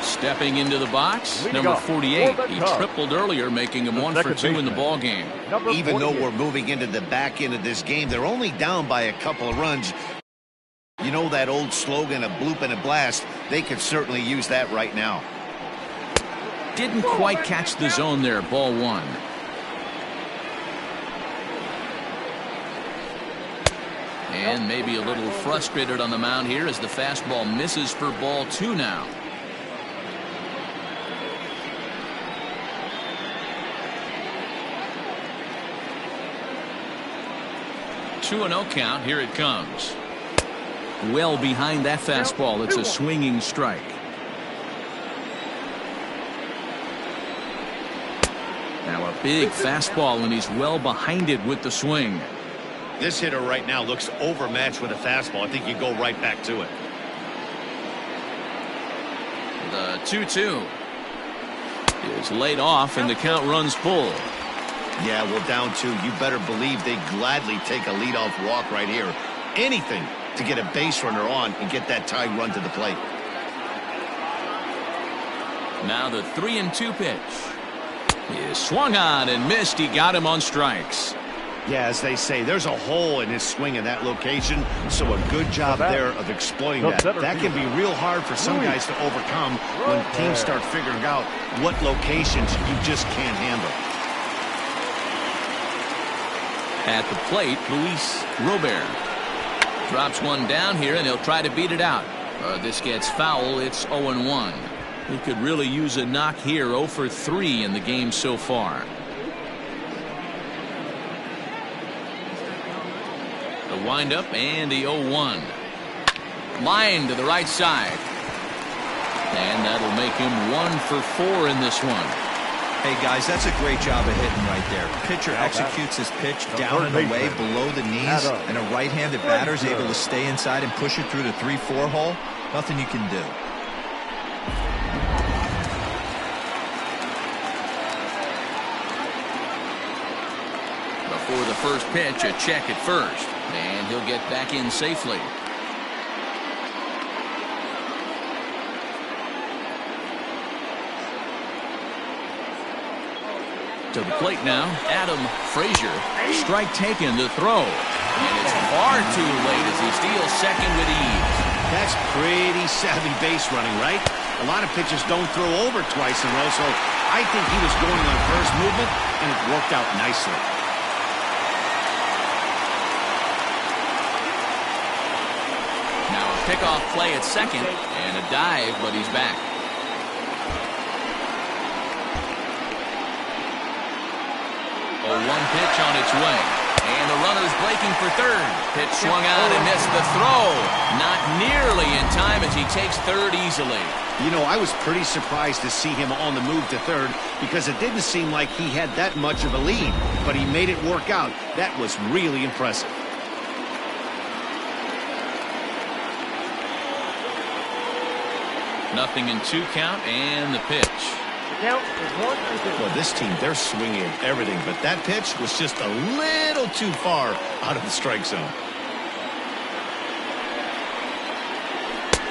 Stepping into the box, Leading number off 48. for the He Cubs, tripled earlier, making him the 1 for second 2 in the baseman, ball game. Number Even though 48. we're moving into the back end of this game, they're only down by a couple of runs. You know that old slogan, a bloop and a blast? They could certainly use that right now. Didn't quite catch the zone there, ball 1. And maybe a little frustrated on the mound here as the fastball misses for ball 2 now. 2-0 count. Here it comes. Well behind that fastball. It's a swinging strike. Now a big fastball, and he's well behind it with the swing. This hitter right now looks overmatched with a fastball. I think you go right back to it. The 2-2 is laid off, and the count runs full. Yeah, well, down 2. You better believe they gladly take a leadoff walk right here. Anything to get a base runner on and get that tie run to the plate. Now the 3-2 pitch is swung on and missed. He got him on strikes. Yeah, as they say, there's a hole in his swing in that location, so a good job there of exploiting that. That can be real hard for some guys to overcome when teams start figuring out what locations you just can't handle. At the plate, Luis Robert drops one down here, and he'll try to beat it out. This gets foul. It's 0-1. He could really use a knock here. 0 for 3 in the game so far. The windup and the 0-1. Line to the right side. And that'll make him 1 for 4 in this one. Hey, guys, that's a great job of hitting right there. Pitcher executes his pitch down and away below the knees, and a right-handed batter is able to stay inside and push it through the 3-4 hole. Nothing you can do. Before the first pitch, a check at first, and he'll get back in safely. To the plate now, Adam Frazier. Strike taken, the throw. And it's far too late as he steals second with ease. That's pretty savvy base running, right? A lot of pitchers don't throw over twice in a row, so I think he was going on first movement, and it worked out nicely. Now a pickoff play at second, and a dive, but he's back. 0-1 pitch on its way. And the runner's breaking for third. Pitch swung out and missed the throw. Not nearly in time as he takes third easily. You know, I was pretty surprised to see him on the move to third because it didn't seem like he had that much of a lead. But he made it work out. That was really impressive. Nothing in 2 count and the pitch. Count is 1-2. Well, this team, they're swinging everything, but that pitch was just a little too far out of the strike zone.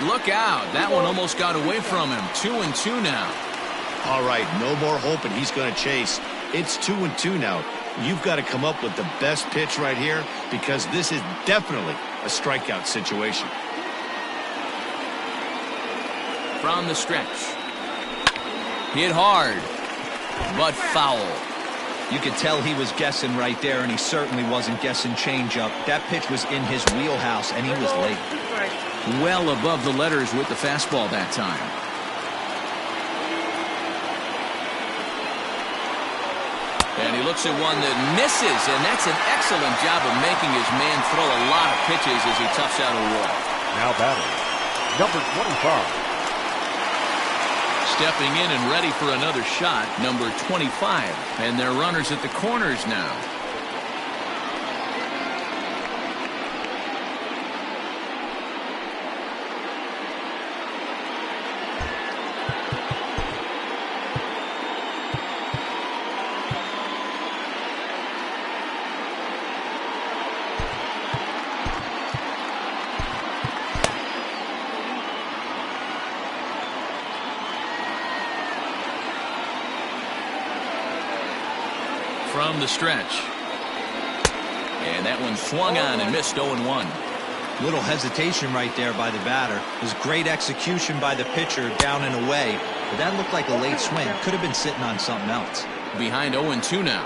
Look out. That one almost got away from him. 2-2 now. All right, no more hoping he's going to chase. It's 2-2 now. You've got to come up with the best pitch right here because this is definitely a strikeout situation. From the stretch. Hit hard, but foul. You could tell he was guessing right there, and he certainly wasn't guessing changeup. That pitch was in his wheelhouse, and he was late. Well above the letters with the fastball that time. And he looks at one that misses, and that's an excellent job of making his man throw a lot of pitches as he toughs out a wall. Now batting, number 25. Stepping in and ready for another shot, number 25. And they're runners at the corners now. From the stretch. And that one swung on and missed 0-1. Little hesitation right there by the batter. It was great execution by the pitcher down and away. But that looked like a late swing. Could have been sitting on something else. Behind 0-2 now.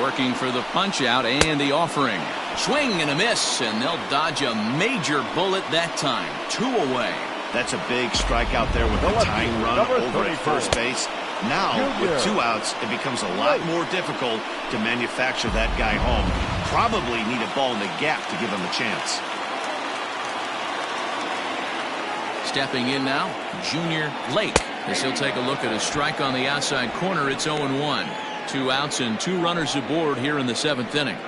Working for the punch out and the offering. Swing and a miss, and they'll dodge a major bullet that time. 2 away. That's a big strikeout there with the tying run over at first base. Now, with 2 outs, it becomes a lot more difficult to manufacture that guy home. Probably need a ball in the gap to give him a chance. Stepping in now, Junior Lake. As he'll take a look at a strike on the outside corner, it's 0-1. 2 outs and 2 runners aboard here in the 7th inning.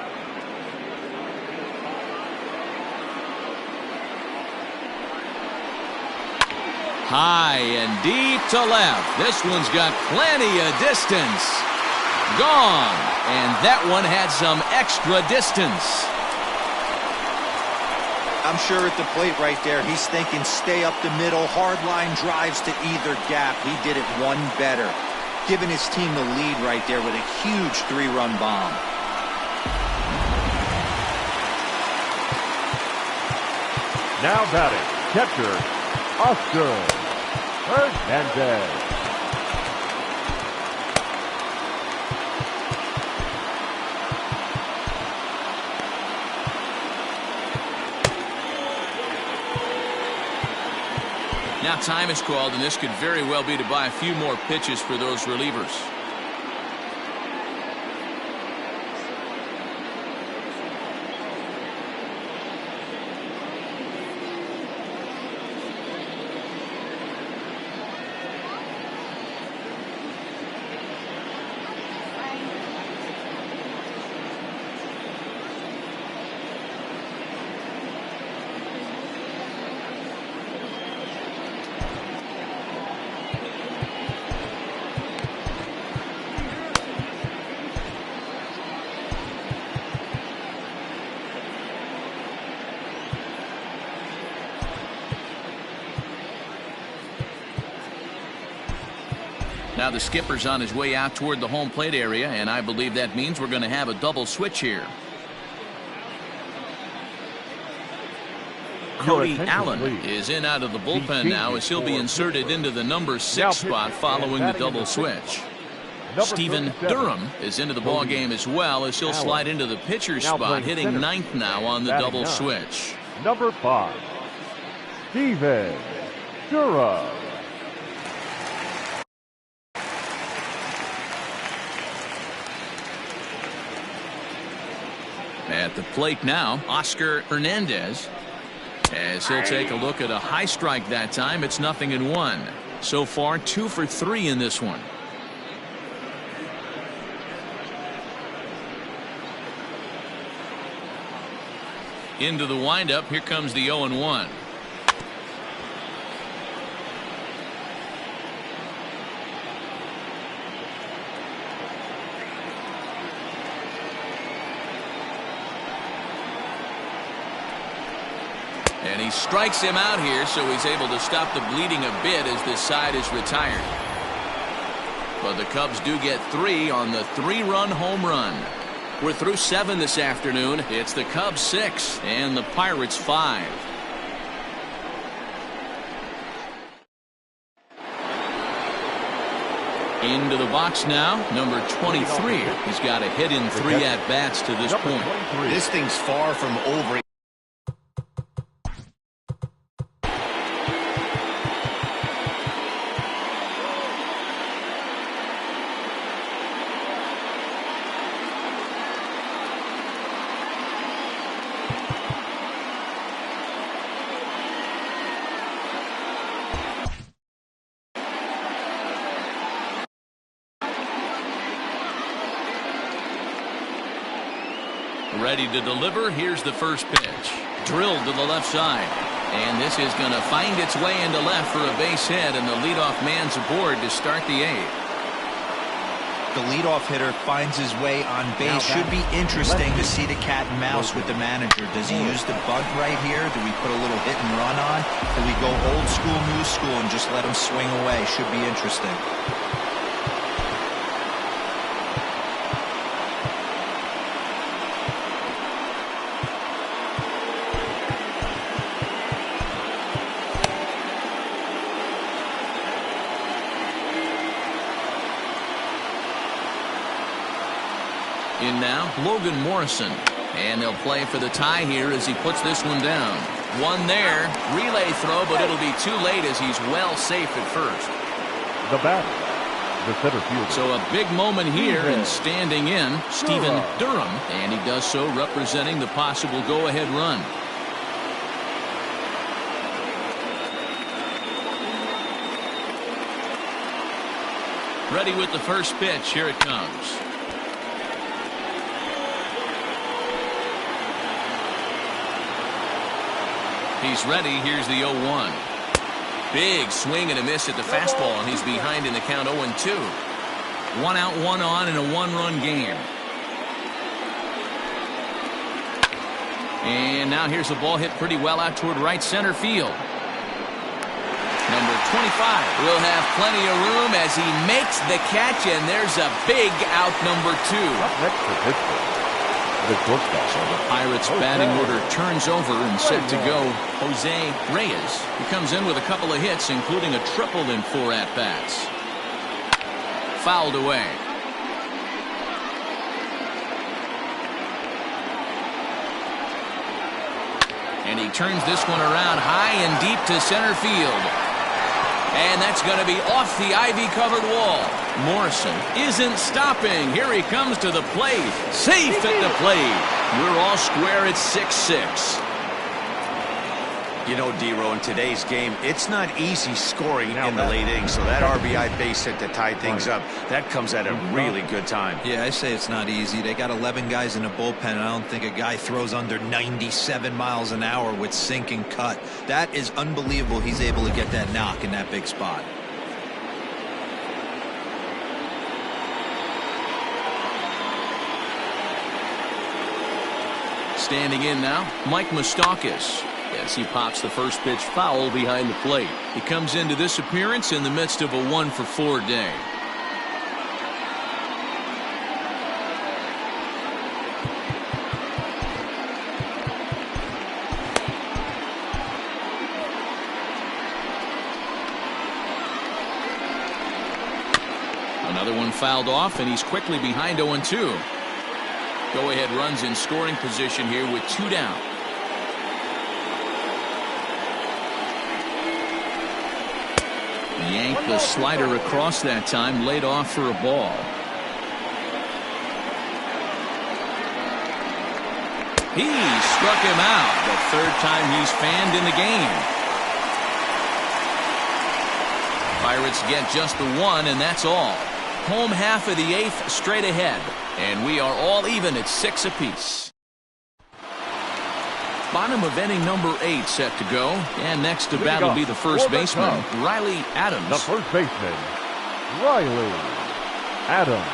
High and deep to left. This one's got plenty of distance. Gone. And that one had some extra distance. I'm sure at the plate right there, he's thinking stay up the middle, hard line drives to either gap. He did it one better, giving his team the lead right there with a huge 3-run bomb. Now batting, catcher, Oscar Hernandez. Now time is called, and this could very well be to buy a few more pitches for those relievers. Now the skipper's on his way out toward the home plate area, and I believe that means we're going to have a double switch here. Cody Allen is in out of the bullpen now, as he'll be inserted into the number 6 spot following the double switch. Stephen Durham is into the ball game as well, as he'll slide into the pitcher's spot, hitting 9th now on the double switch. Number 5, Stephen Durham. At the plate now, Oscar Hernandez. As he'll take a look at a high strike that time, it's 0-1. So far, 2 for 3 in this one. Into the windup, here comes the 0-1. And he strikes him out here, so he's able to stop the bleeding a bit as this side is retired. But the Cubs do get 3 on the 3-run home run. We're through 7 this afternoon. It's the Cubs 6 and the Pirates 5. Into the box now, number 23. He's got a hit in 3 at-bats to this point. This thing's far from over. Ready to deliver. Here's the first pitch. Drilled to the left side. And this is going to find its way into left for a base hit, and the leadoff man's aboard to start the 8th. The leadoff hitter finds his way on base. Should be interesting to see the cat and mouse with the manager. Does he use the bunt right here? Do we put a little hit and run on? Do we go old school, new school, and just let him swing away? Should be interesting. in now, Logan Morrison. And they'll play for the tie here as he puts this one down. One there. Relay throw, but it'll be too late as he's well safe at first. The batter, the center fielder. So a big moment here and standing in, Stephen Durham. And he does so representing the possible go-ahead run. Ready with the first pitch. Here it comes. He's ready. Here's the 0-1. Big swing and a miss at the fastball, and he's behind in the count 0-2. 1 out, 1 on in a 1-run game. And now here's the ball hit pretty well out toward right center field. Number 25 will have plenty of room as he makes the catch, and there's a big out, number 2. Up next for Pittsburgh, the shortstop. So the Pirates' batting order turns over and set to go. Jose Reyes. He comes in with a couple of hits, including a triple in 4 at-bats. Fouled away. And he turns this one around high and deep to center field. And that's going to be off the ivy-covered wall. Morrison isn't stopping. Here he comes to the plate. Safe at the plate. We're all square at 6-6. You know, D-Row, in today's game, it's not easy scoring in the late innings, so that RBI base hit to tie things up, that comes at a really good time. Yeah, I say it's not easy. They got 11 guys in the bullpen, and I don't think a guy throws under 97 miles an hour with sink and cut. That is unbelievable he's able to get that knock in that big spot. Standing in now, Mike Moustakas. Yes, he pops the first pitch foul behind the plate. He comes into this appearance in the midst of a 1-for-4 day. Another one fouled off, and he's quickly behind 0-2. Go-ahead runs in scoring position here with 2 down. Yanked the slider across that time, laid off for a ball. He struck him out, the 3rd time he's fanned in the game. Pirates get just the 1, and that's all. Home half of the 8th straight ahead, and we are all even at 6 apiece. Bottom of inning number 8 set to go, and next to bat will be the first baseman, Riley Adams. The first baseman, Riley Adams.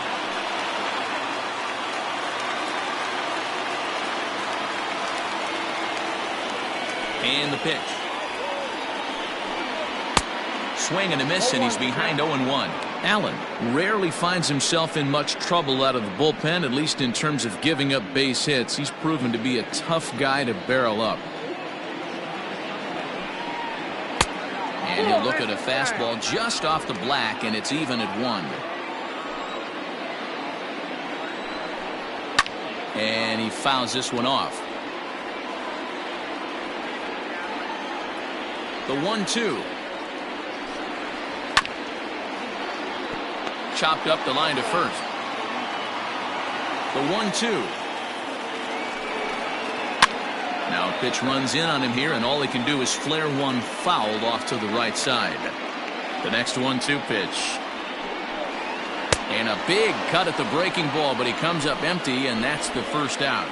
And the pitch. Swing and a miss, and he's behind 0-1. Allen rarely finds himself in much trouble out of the bullpen, at least in terms of giving up base hits. He's proven to be a tough guy to barrel up. And he'll look at a fastball just off the black, and it's even at 1. And he fouls this one off. The 1-2. Chopped up the line to first. The 1-2. Now a pitch runs in on him here, and all he can do is flare one fouled off to the right side. The next 1-2 pitch. And a big cut at the breaking ball, but he comes up empty, and that's the first out.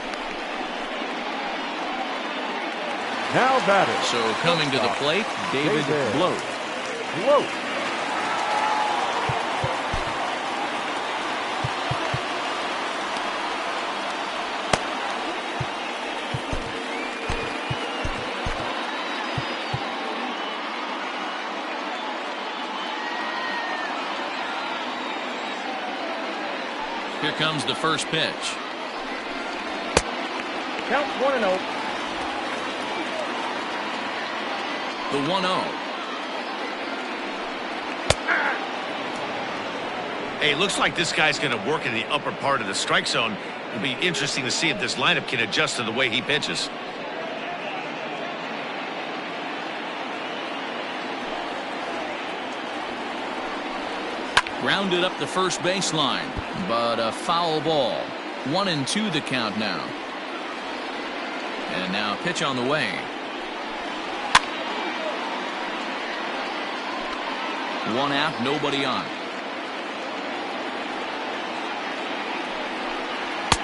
Now batter. So coming to the plate, David Bloat. Bloat. Here comes the first pitch. Count 1-0. The 1-0. Hey, looks like this guy's going to work in the upper part of the strike zone. It'll be interesting to see if this lineup can adjust to the way he pitches. Grounded up the first baseline, but a foul ball. 1-2 the count now. And now pitch on the way. One out, nobody on.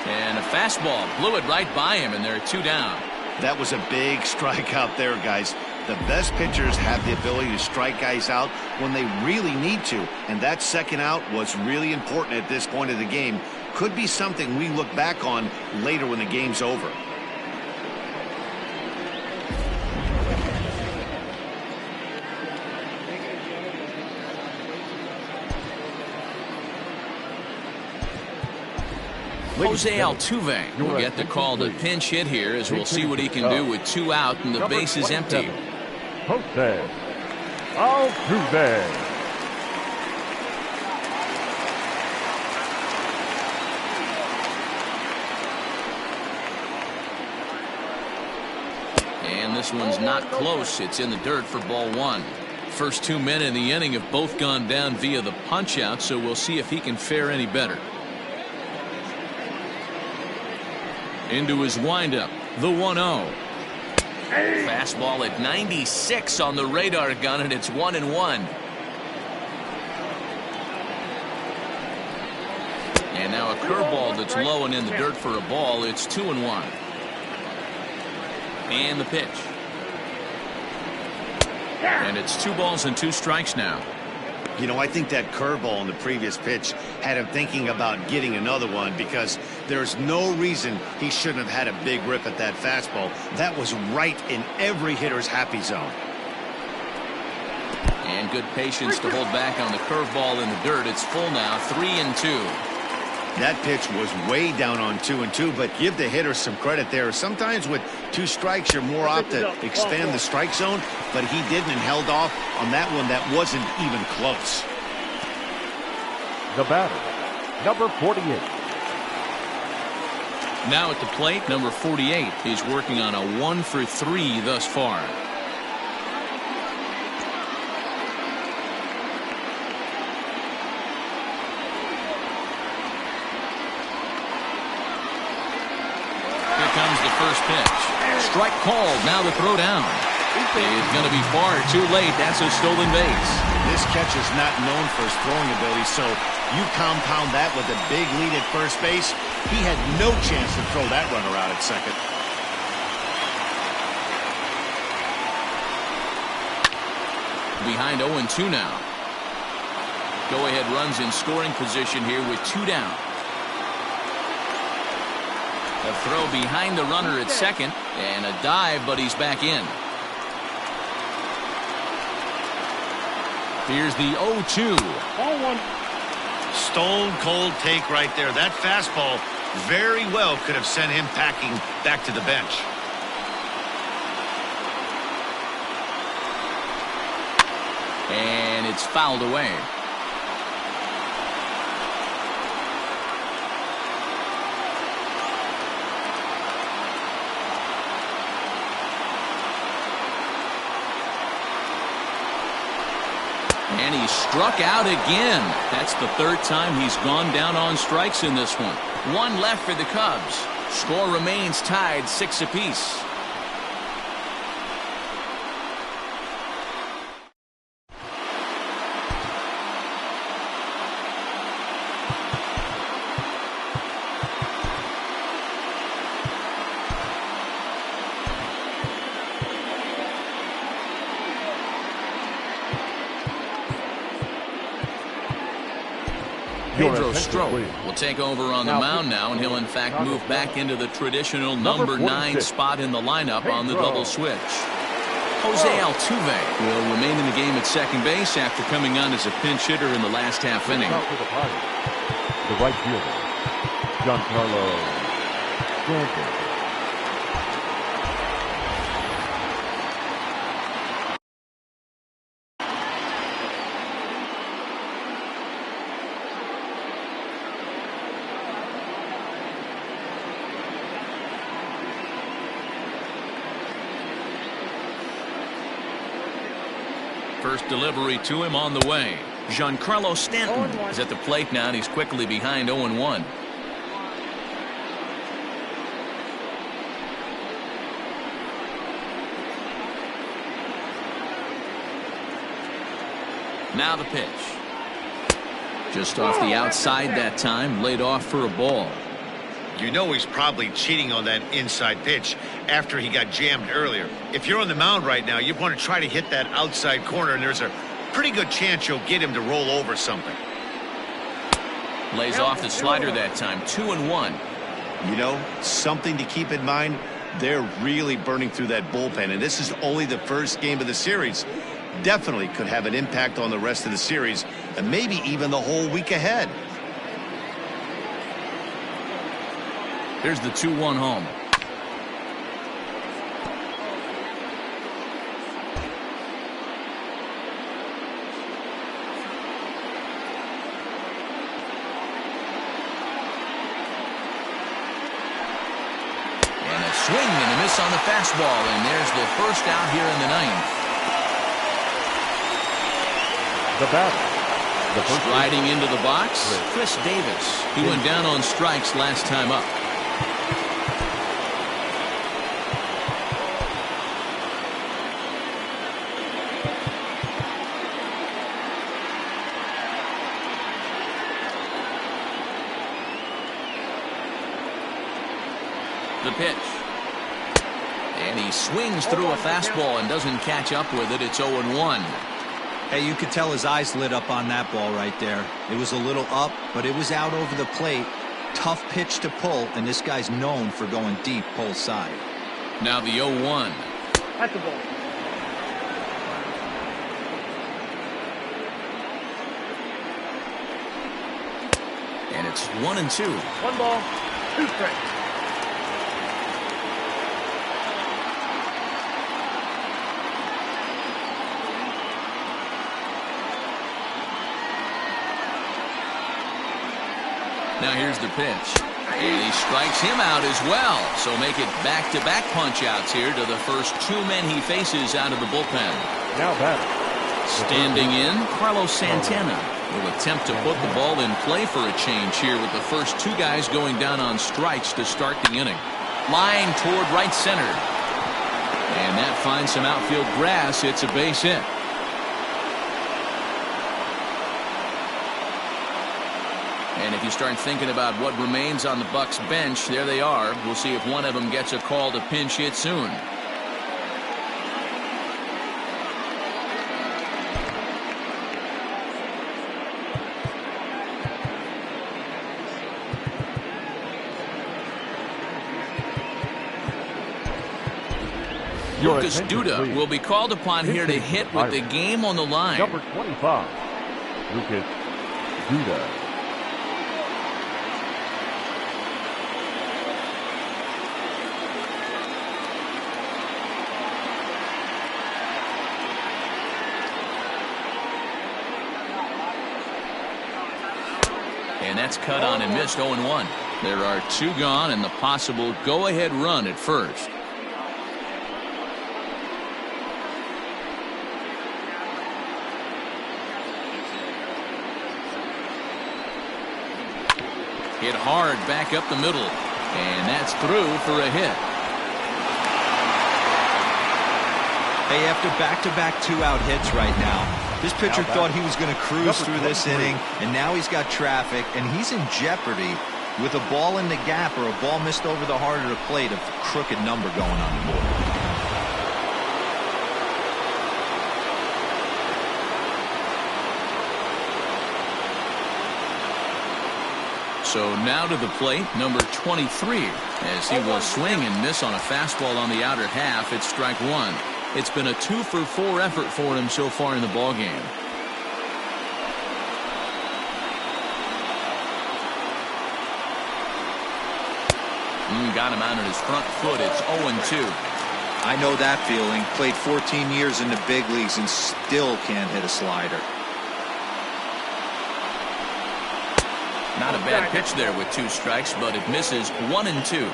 And a fastball blew it right by him, and there are 2 down. That was a big strikeout there, guys. The best pitchers have the ability to strike guys out when they really need to, and that second out was really important at this point of the game. Could be something we look back on later when the game's over. Jose Altuve will get the call to pinch hit here, as we'll see what he can do with 2 out and the base is empty. Jose Altuve. And this one's not close. It's in the dirt for ball 1. First 2 men in the inning have both gone down via the punch out, so we'll see if he can fare any better. Into his windup, the 1-0. Fastball at 96 on the radar gun, and it's 1-1. And now a curveball that's low and in the dirt for a ball. It's 2-1. And the pitch. And it's 2 balls and 2 strikes now. You know, I think that curveball in the previous pitch had him thinking about getting another one, because there's no reason he shouldn't have had a big rip at that fastball. That was right in every hitter's happy zone. And good patience to hold back on the curveball in the dirt. It's full now, 3-2. That pitch was way down on 2-2, but give the hitter some credit there. Sometimes with 2 strikes, you're more apt to expand the strike zone, but he didn't and held off on that one that wasn't even close. The batter, number 48. Now at the plate, number 48. He's working on a 1-for-3 thus far. Comes the first pitch. Strike called. Now the throw down. It's going to be far too late. That's a stolen base. This catcher's not known for his throwing ability, so you compound that with a big lead at first base. He had no chance to throw that runner out at second. Behind 0-2 now. Go-ahead runs in scoring position here with 2 down. A throw behind the runner at second, and a dive, but he's back in. Here's the 0-2. Stone cold take right there. That fastball very well could have sent him packing back to the bench. And it's fouled away. And he struck out again. That's the 3rd time he's gone down on strikes in this one. 1 left for the Cubs. Score remains tied 6 apiece. Pedro Strop will take over on the mound now, and he'll in fact move back into the traditional number 9 spot in the lineup on the double switch. Jose Altuve will remain in the game at second base after coming on as a pinch hitter in the last half inning. The right fielder, Giancarlo Stanton. First delivery to him on the way. Giancarlo Stanton is at the plate now, and he's quickly behind 0-1. Now the pitch. Just off the outside that time, laid off for a ball. You know he's probably cheating on that inside pitch after he got jammed earlier. If you're on the mound right now, you want to try to hit that outside corner, and there's a pretty good chance you'll get him to roll over something. Lays off the slider that time. 2-1. You know, something to keep in mind, they're really burning through that bullpen, and this is only the first game of the series. Definitely could have an impact on the rest of the series, and maybe even the whole week ahead. Here's the 2-1 home. And a swing and a miss on the fastball, and there's the first out here in the ninth. The batter. The first Sliding into the box, Chris Davis. He went down on strikes last time up. The pitch. And he swings through a fastball and doesn't catch up with it. It's 0-1. Hey, you could tell his eyes lit up on that ball right there. It was a little up, but it was out over the plate. Tough pitch to pull, and this guy's known for going deep pull side. Now the 0-1. That's the ball. And it's 1-2. 1 ball, 2 strikes. Now here's the pitch. And he strikes him out as well. So make it back-to-back punch-outs here to the first 2 men he faces out of the bullpen. now batter. Standing in, Carlos Santana will attempt to put the ball in play for a change here with the first 2 guys going down on strikes to start the inning. Line toward right center. And that finds some outfield grass. It's a base hit. And if you start thinking about what remains on the Bucs bench, there they are. We'll see if one of them gets a call to pinch hit soon. Lucas Duda will be called upon here to hit with the game on the line. Number 25, Lucas Duda. And that's cut on and missed. 0-1. There are 2 gone and the possible go-ahead run at first. Hit hard back up the middle. And that's through for a hit. Hey, after back-to-back 2-out hits right now, this pitcher thought he was going to cruise through this inning, and now he's got traffic, and he's in jeopardy with a ball in the gap or a ball missed over the heart of the plate, a crooked number going on the board. So now to the plate, number 23, as he will swing and miss on a fastball on the outer half. It's strike 1. It's been a 2-for-4 effort for him so far in the ballgame. Got him out on his front foot. It's 0-2. I know that feeling. Played 14 years in the big leagues and still can't hit a slider. Not a bad pitch there with 2 strikes, but it misses. 1-2.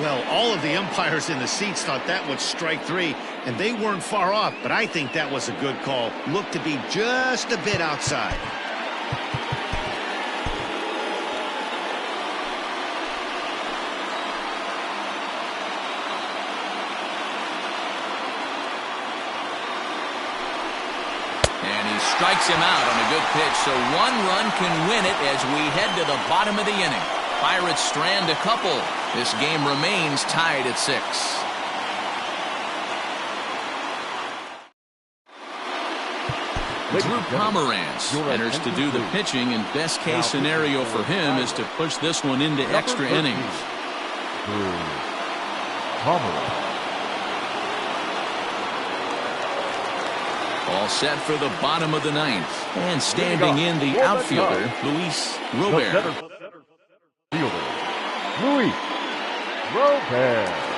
Well, all of the umpires in the seats thought that was strike 3. And they weren't far off, but I think that was a good call. Looked to be just a bit outside. And he strikes him out on a good pitch, so one run can win it as we head to the bottom of the inning. Pirates strand a couple. This game remains tied at 6. Drew Pomeranz enters to do the pitching, and best case scenario for him is to push this one into extra innings. Drew Pomeranz. All set for the bottom of the 9th. And standing in the outfielder, Luis Robert. Center fielder, Luis Robert.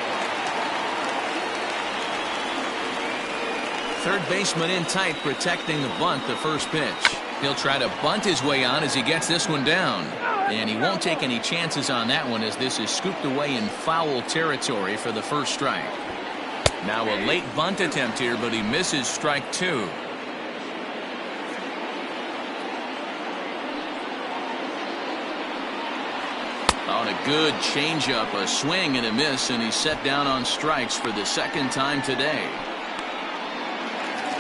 Third baseman in tight, protecting the bunt, the first pitch. He'll try to bunt his way on as he gets this one down. And he won't take any chances on that one as this is scooped away in foul territory for the first strike. Now a late bunt attempt here, but he misses strike 2. On a good changeup, a swing and a miss, and he's set down on strikes for the second time today.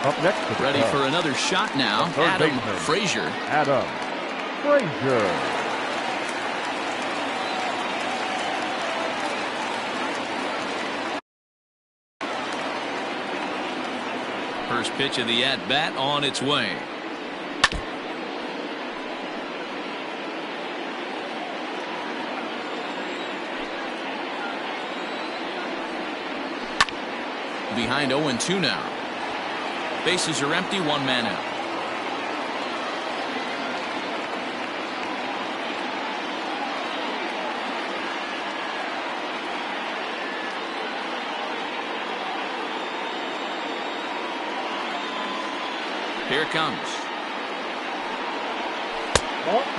Up next, Ready for another shot now, Adam Frazier. Adam Frazier. First pitch of the at-bat on its way. Behind 0-2 now. Bases are empty, one man out. Here it comes.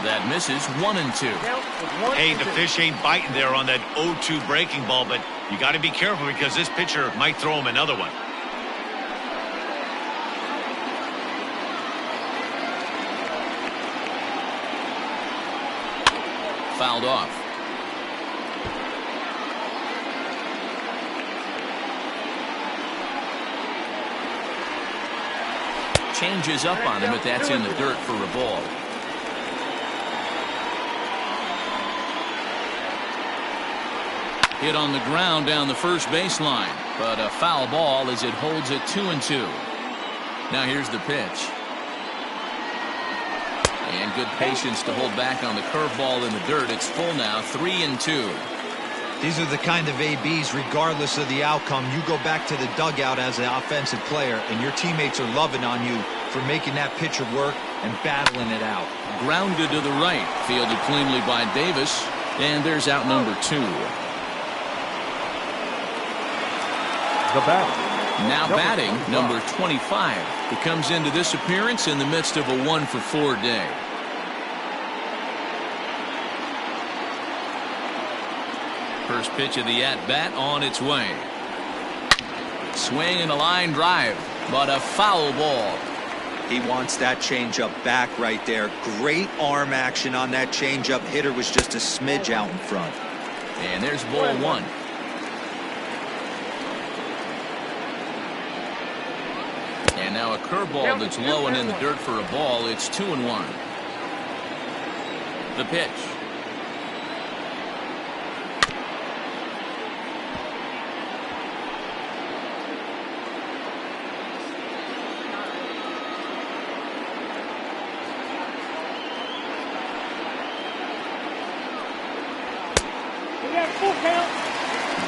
That misses, 1-2. Hey, the fish ain't biting there on that 0-2 breaking ball, but you got to be careful because this pitcher might throw him another one. Fouled off. Changes up on him, but that's in the dirt for a ball. Hit on the ground down the first baseline, but a foul ball as it holds it 2-2. Now here's the pitch. And good patience to hold back on the curveball in the dirt. It's full now, 3-2. These are the kind of ABs, regardless of the outcome, you go back to the dugout as an offensive player, and your teammates are loving on you for making that pitcher work and battling it out. Grounded to the right, fielded cleanly by Davis, and there's out number 2. The batter. Now batting, number 25, who comes into this appearance in the midst of a 1-for-4 day. First pitch of the at-bat on its way. Swing and a line drive, but a foul ball. He wants that changeup back right there. Great arm action on that changeup. Hitter was just a smidge out in front. And there's ball 1. And now a curveball that's low and in the dirt for a ball. It's 2-1. The pitch.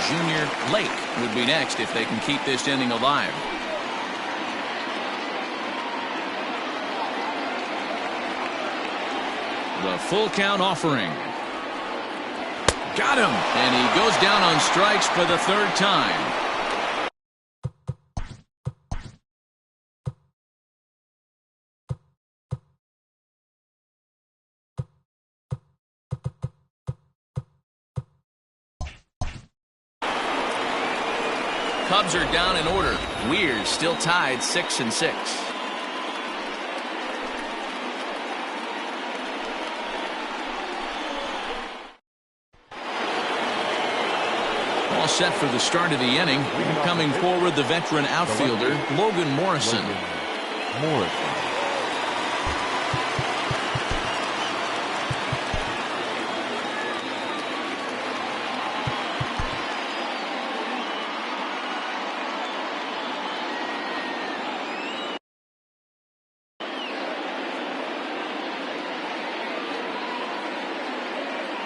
Junior Lake would be next if they can keep this inning alive. The full count offering. Got him! And he goes down on strikes for the third time. Cubs are down in order. We're still tied 6-6. All set for the start of the inning. Coming forward, the veteran outfielder, Logan Morrison.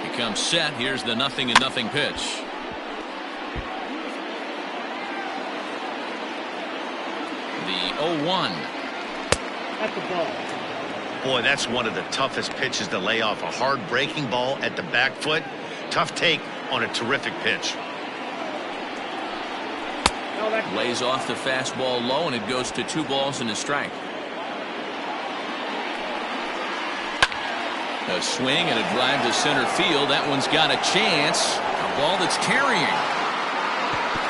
He comes set. Here's the 0-0 pitch. The 0-1. At the ball. Boy, that's one of the toughest pitches to lay off. A hard breaking ball at the back foot. Tough take on a terrific pitch. Lays off the fastball low, and it goes to 2 balls and a strike. A swing and a drive to center field. That one's got a chance. A ball that's carrying.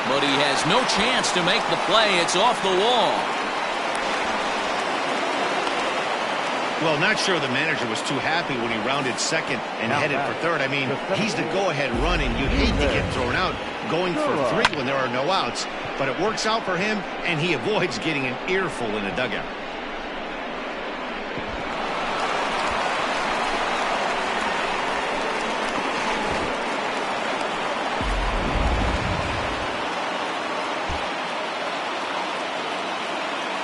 But he has no chance to make the play. It's off the wall. Well, not sure the manager was too happy when he rounded second and headed for third. I mean, he's the go-ahead run, and you'd hate to get thrown out going for 3 when there are no outs. But it works out for him, and he avoids getting an earful in the dugout.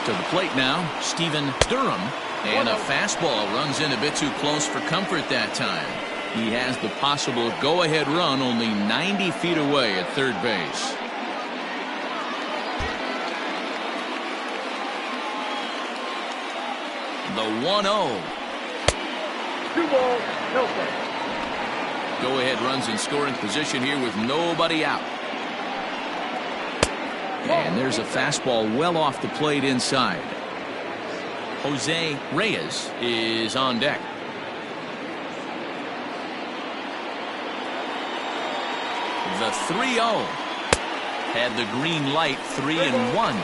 To the plate now, Stephen Durham. And a fastball runs in a bit too close for comfort that time. He has the possible go-ahead run only 90 feet away at third base. The 1-0. 2 balls, no strikes. Go-ahead runs in scoring position here with nobody out. And there's a fastball well off the plate inside. Jose Reyes is on deck. The 3-0. Had the green light, 3-1.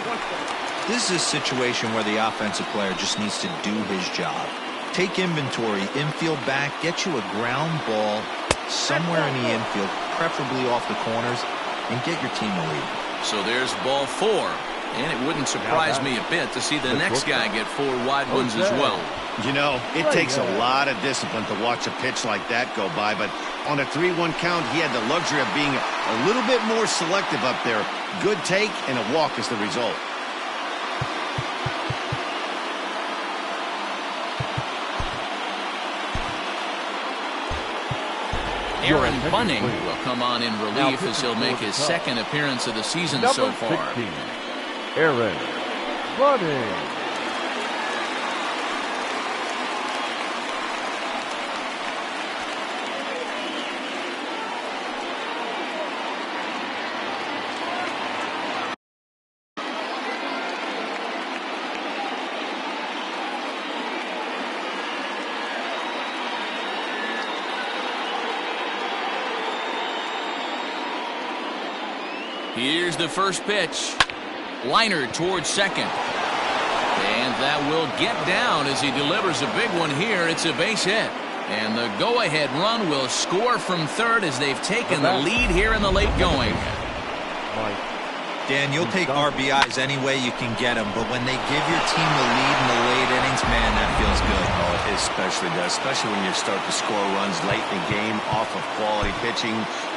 This is a situation where the offensive player just needs to do his job. Take inventory, infield back, get you a ground ball somewhere in the infield, preferably off the corners, and get your team a lead. So there's ball 4. And it wouldn't surprise me a bit to see the next guy get 4 wide ones as well. You know, it takes a lot of discipline to watch a pitch like that go by, but on a 3-1 count, he had the luxury of being a little bit more selective up there. Good take, and a walk is the result. Aaron Bunning will come on in relief as he'll make his second appearance of the season so far. 16, Aaron Bunning. Here's the first pitch. Liner towards second. And that will get down as he delivers a big one here. It's a base hit. And the go-ahead run will score from third as they've taken the lead here in the late going. Dan, you'll take RBIs any way you can get them, but when they give your team the lead in the late innings, man, that feels good. Oh, it especially does, especially when you start to score runs late in the game off of quality pitching.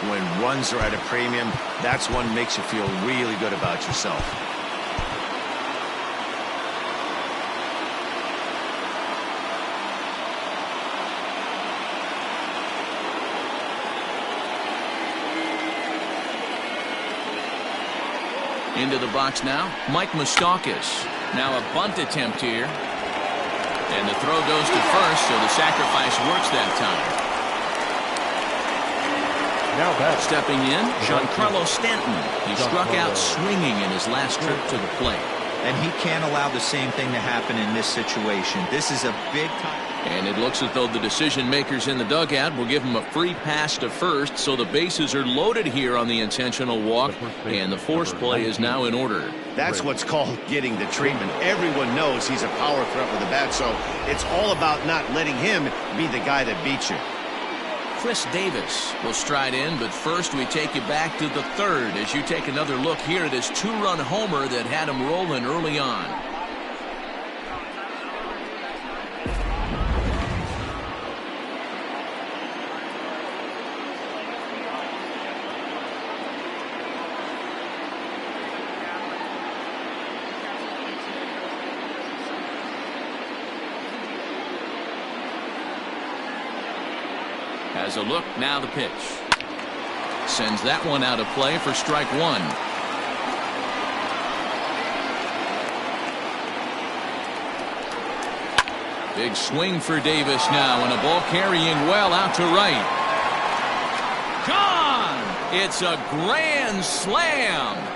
When runs are at a premium, that's what makes you feel really good about yourself. Into the box now, Mike Moustakas. Now a bunt attempt here. And the throw goes to first, so the sacrifice works that time. Now back. Stepping in, Giancarlo Stanton. He struck out swinging in his last trip to the plate. and he can't allow the same thing to happen in this situation. This is a big time. And it looks as though the decision makers in the dugout will give him a free pass to first, so the bases are loaded here on the intentional walk, and the force play is now in order. That's what's called getting the treatment. Everyone knows he's a power threat with the bat, so it's all about not letting him be the guy that beats you. Chris Davis will stride in, but first we take you back to the third as you take another look here at his two-run homer that had him rolling early on. As a look, now the pitch. Sends that one out of play for strike one. Big swing for Davis now, and a ball carrying well out to right. Gone! It's a grand slam.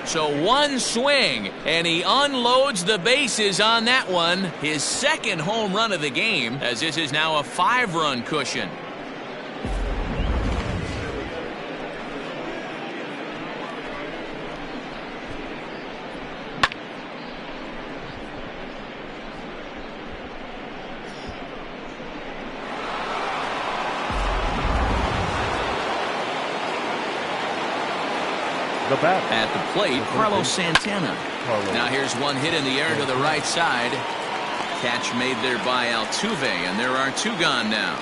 So one swing, and he unloads the bases on that one. His second home run of the game, as this is now a 5-run cushion. At the plate, Carlos Santana. Now here's one hit in the air to the right side. Catch made there by Altuve, and there are two gone now.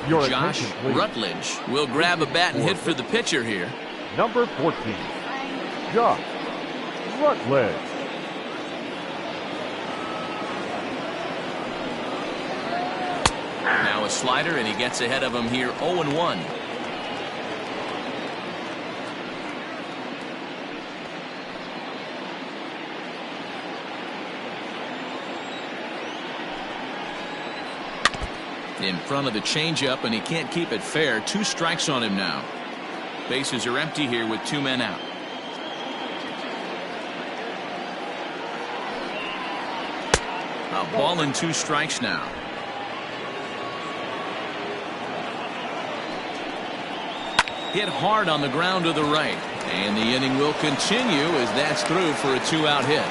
Josh Rutledge will grab a bat and hit for the pitcher here. Number 14, Josh Rutledge. Now a slider, and he gets ahead of him here 0-1. In front of the changeup, and he can't keep it fair. 2 strikes on him now. Bases are empty here with 2 men out. A ball and 2 strikes now. Hit hard on the ground to the right, and the inning will continue as that's through for a 2-out hit.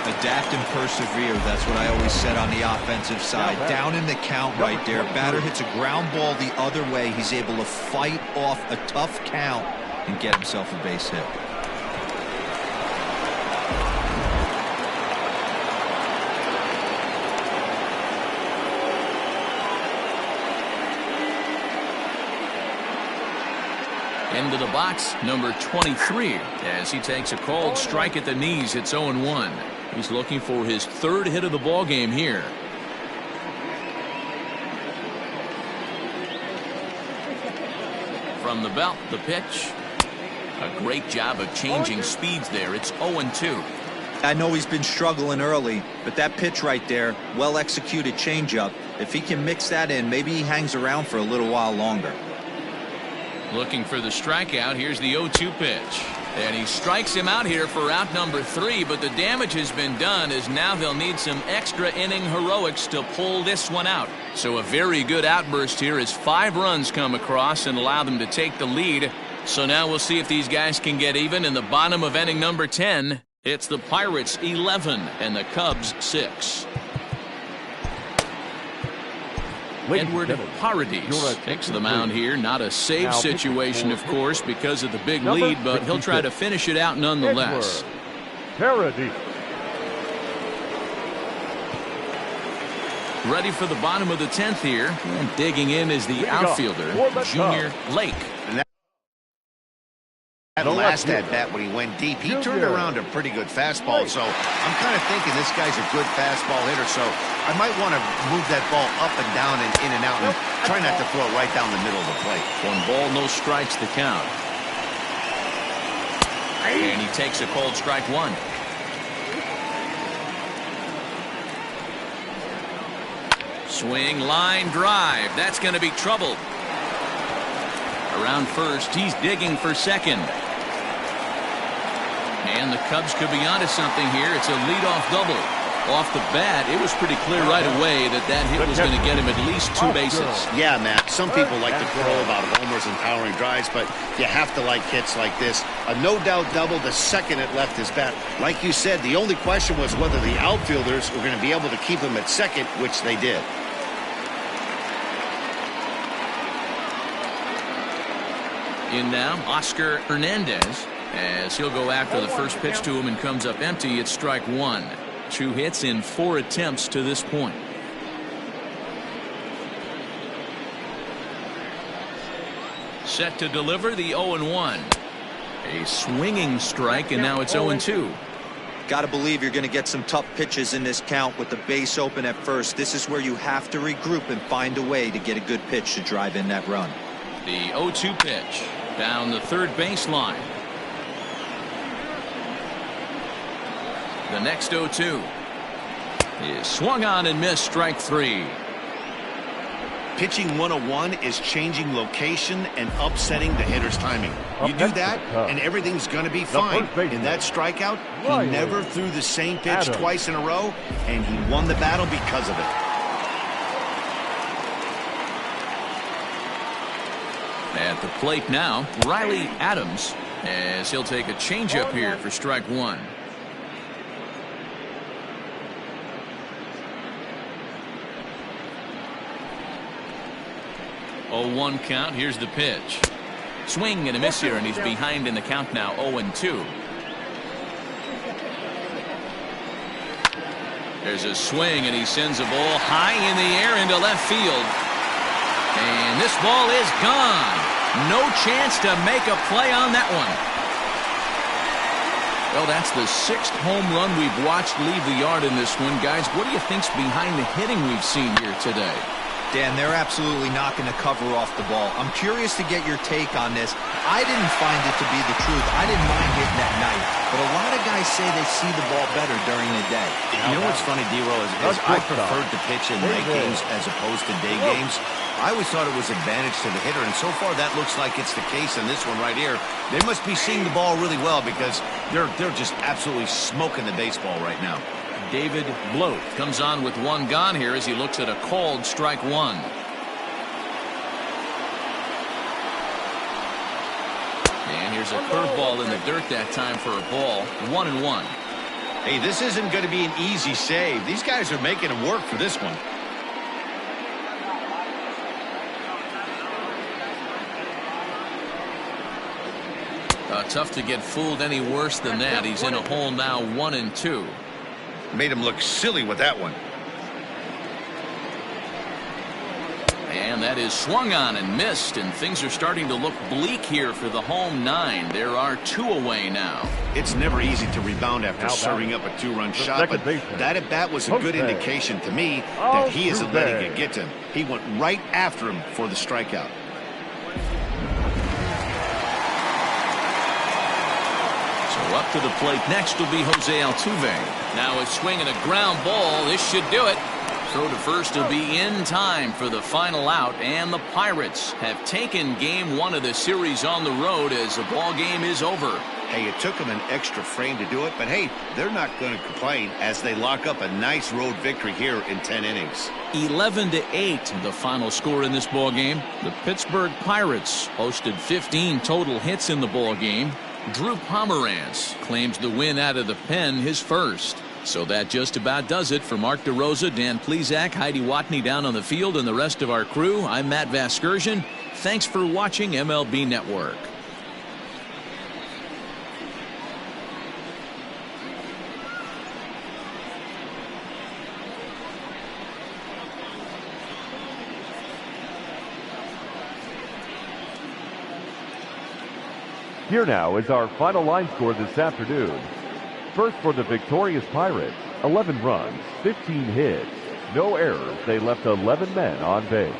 Adapt and persevere. That's what I always said on the offensive side. Down in the count right there. Batter hits a ground ball the other way. He's able to fight off a tough count and get himself a base hit. Into the box, number 23, as he takes a called strike at the knees. It's 0-1. He's looking for his 3rd hit of the ball game here. From the belt, the pitch. A great job of changing speeds there. It's 0-2. I know he's been struggling early, but that pitch right there, well executed changeup. If he can mix that in, maybe he hangs around for a little while longer. Looking for the strikeout. Here's the 0-2 pitch. And he strikes him out here for out number 3, but the damage has been done as now they'll need some extra inning heroics to pull this one out. So a very good outburst here as 5 runs come across and allow them to take the lead. So now we'll see if these guys can get even in the bottom of inning number 10. It's the Pirates 11 and the Cubs 6. Edward Paredes takes the mound here. Not a save situation, of course, because of the big lead, but he'll try to finish it out nonetheless. Paredes. Ready for the bottom of the 10th here. And digging in is the outfielder, Junior Lake. That last at bat when he went deep, he turned around a pretty good fastball. So I'm kind of thinking this guy's a good fastball hitter. So I might want to move that ball up and down and in and out and try not to throw it right down the middle of the plate. 1 ball, no strikes to count. And he takes a cold strike 1. Swing, line drive. That's going to be trouble. Around first, he's digging for second. And the Cubs could be onto something here. It's a leadoff double. Off the bat, it was pretty clear right away that that hit was going to get him at least 2 bases. Yeah, Matt, some people like to crow about homers and powering drives, but you have to like hits like this. A no-doubt double the second it left his bat. Like you said, the only question was whether the outfielders were going to be able to keep him at second, which they did. In now, Oscar Hernandez, as he'll go after the first pitch to him and comes up empty. It's strike one. 2 hits in 4 attempts to this point. Set to deliver the 0-1. A swinging strike, and now it's 0-2. Got to believe you're going to get some tough pitches in this count with the base open at first. This is where you have to regroup and find a way to get a good pitch to drive in that run. The 0-2 pitch down the third baseline. The next 0-2 is swung on and missed, strike 3. Pitching 101 is changing location and upsetting the hitter's timing. You do that, and everything's going to be fine. In that strikeout, he never threw the same pitch twice in a row, and he won the battle because of it. At the plate now, Riley Adams, as he'll take a changeup here for strike 1. 0-1 count. Here's the pitch. Swing and a miss here, and he's behind in the count now. 0-2. There's a swing, and he sends a ball high in the air into left field. And this ball is gone. No chance to make a play on that one. Well, that's the 6th home run we've watched leave the yard in this one. Guys, what do you think's behind the hitting we've seen here today? Dan, they're absolutely not going to cover off the ball. I'm curious to get your take on this. I didn't find it to be the truth. I didn't mind hitting at night. But a lot of guys say they see the ball better during the day. You know what's funny, D-Row, is I preferred to pitch in night games as opposed to day games. I always thought it was advantage to the hitter, and so far that looks like it's the case in this one right here. They must be seeing the ball really well because they're just absolutely smoking the baseball right now. David Bloat comes on with 1 gone here as he looks at a called strike 1. And here's a curveball in the dirt that time for a ball. 1-1. Hey, this isn't going to be an easy save. These guys are making it work for this one. Tough to get fooled any worse than that. He's in a hole now. 1-2. Made him look silly with that one. And that is swung on and missed, and things are starting to look bleak here for the home 9. There are 2 away now. It's never easy to rebound after serving up a 2-run shot, but that at bat was a good indication to me that he isn't letting it get to him. He went right after him for the strikeout. So up to the plate next will be Jose Altuve. Now a swing and a ground ball. This should do it. Throw to first will be in time for the final out, and the Pirates have taken game 1 of the series on the road as the ball game is over. Hey, it took them an extra frame to do it, but hey, they're not going to complain as they lock up a nice road victory here in 10 innings. 11-8 the final score in this ball game. The Pittsburgh Pirates posted 15 total hits in the ball game. Drew Pomeranz claims the win out of the pen, his first. So that just about does it for Mark DeRosa, Dan Plesac, Heidi Watney down on the field, and the rest of our crew. I'm Matt Vasgersian. Thanks for watching MLB Network. Here now is our final line score this afternoon. First for the victorious Pirates, 11 runs, 15 hits, no errors. They left 11 men on base.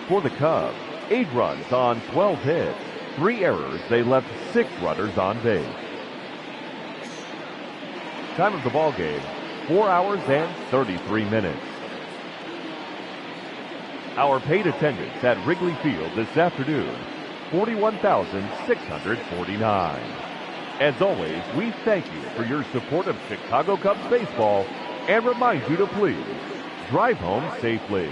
For the Cubs, 8 runs on 12 hits, 3 errors. They left 6 runners on base. Time of the ball game, 4 hours and 33 minutes. Our paid attendance at Wrigley Field this afternoon, 41,649. As always, we thank you for your support of Chicago Cubs baseball and remind you to please drive home safely.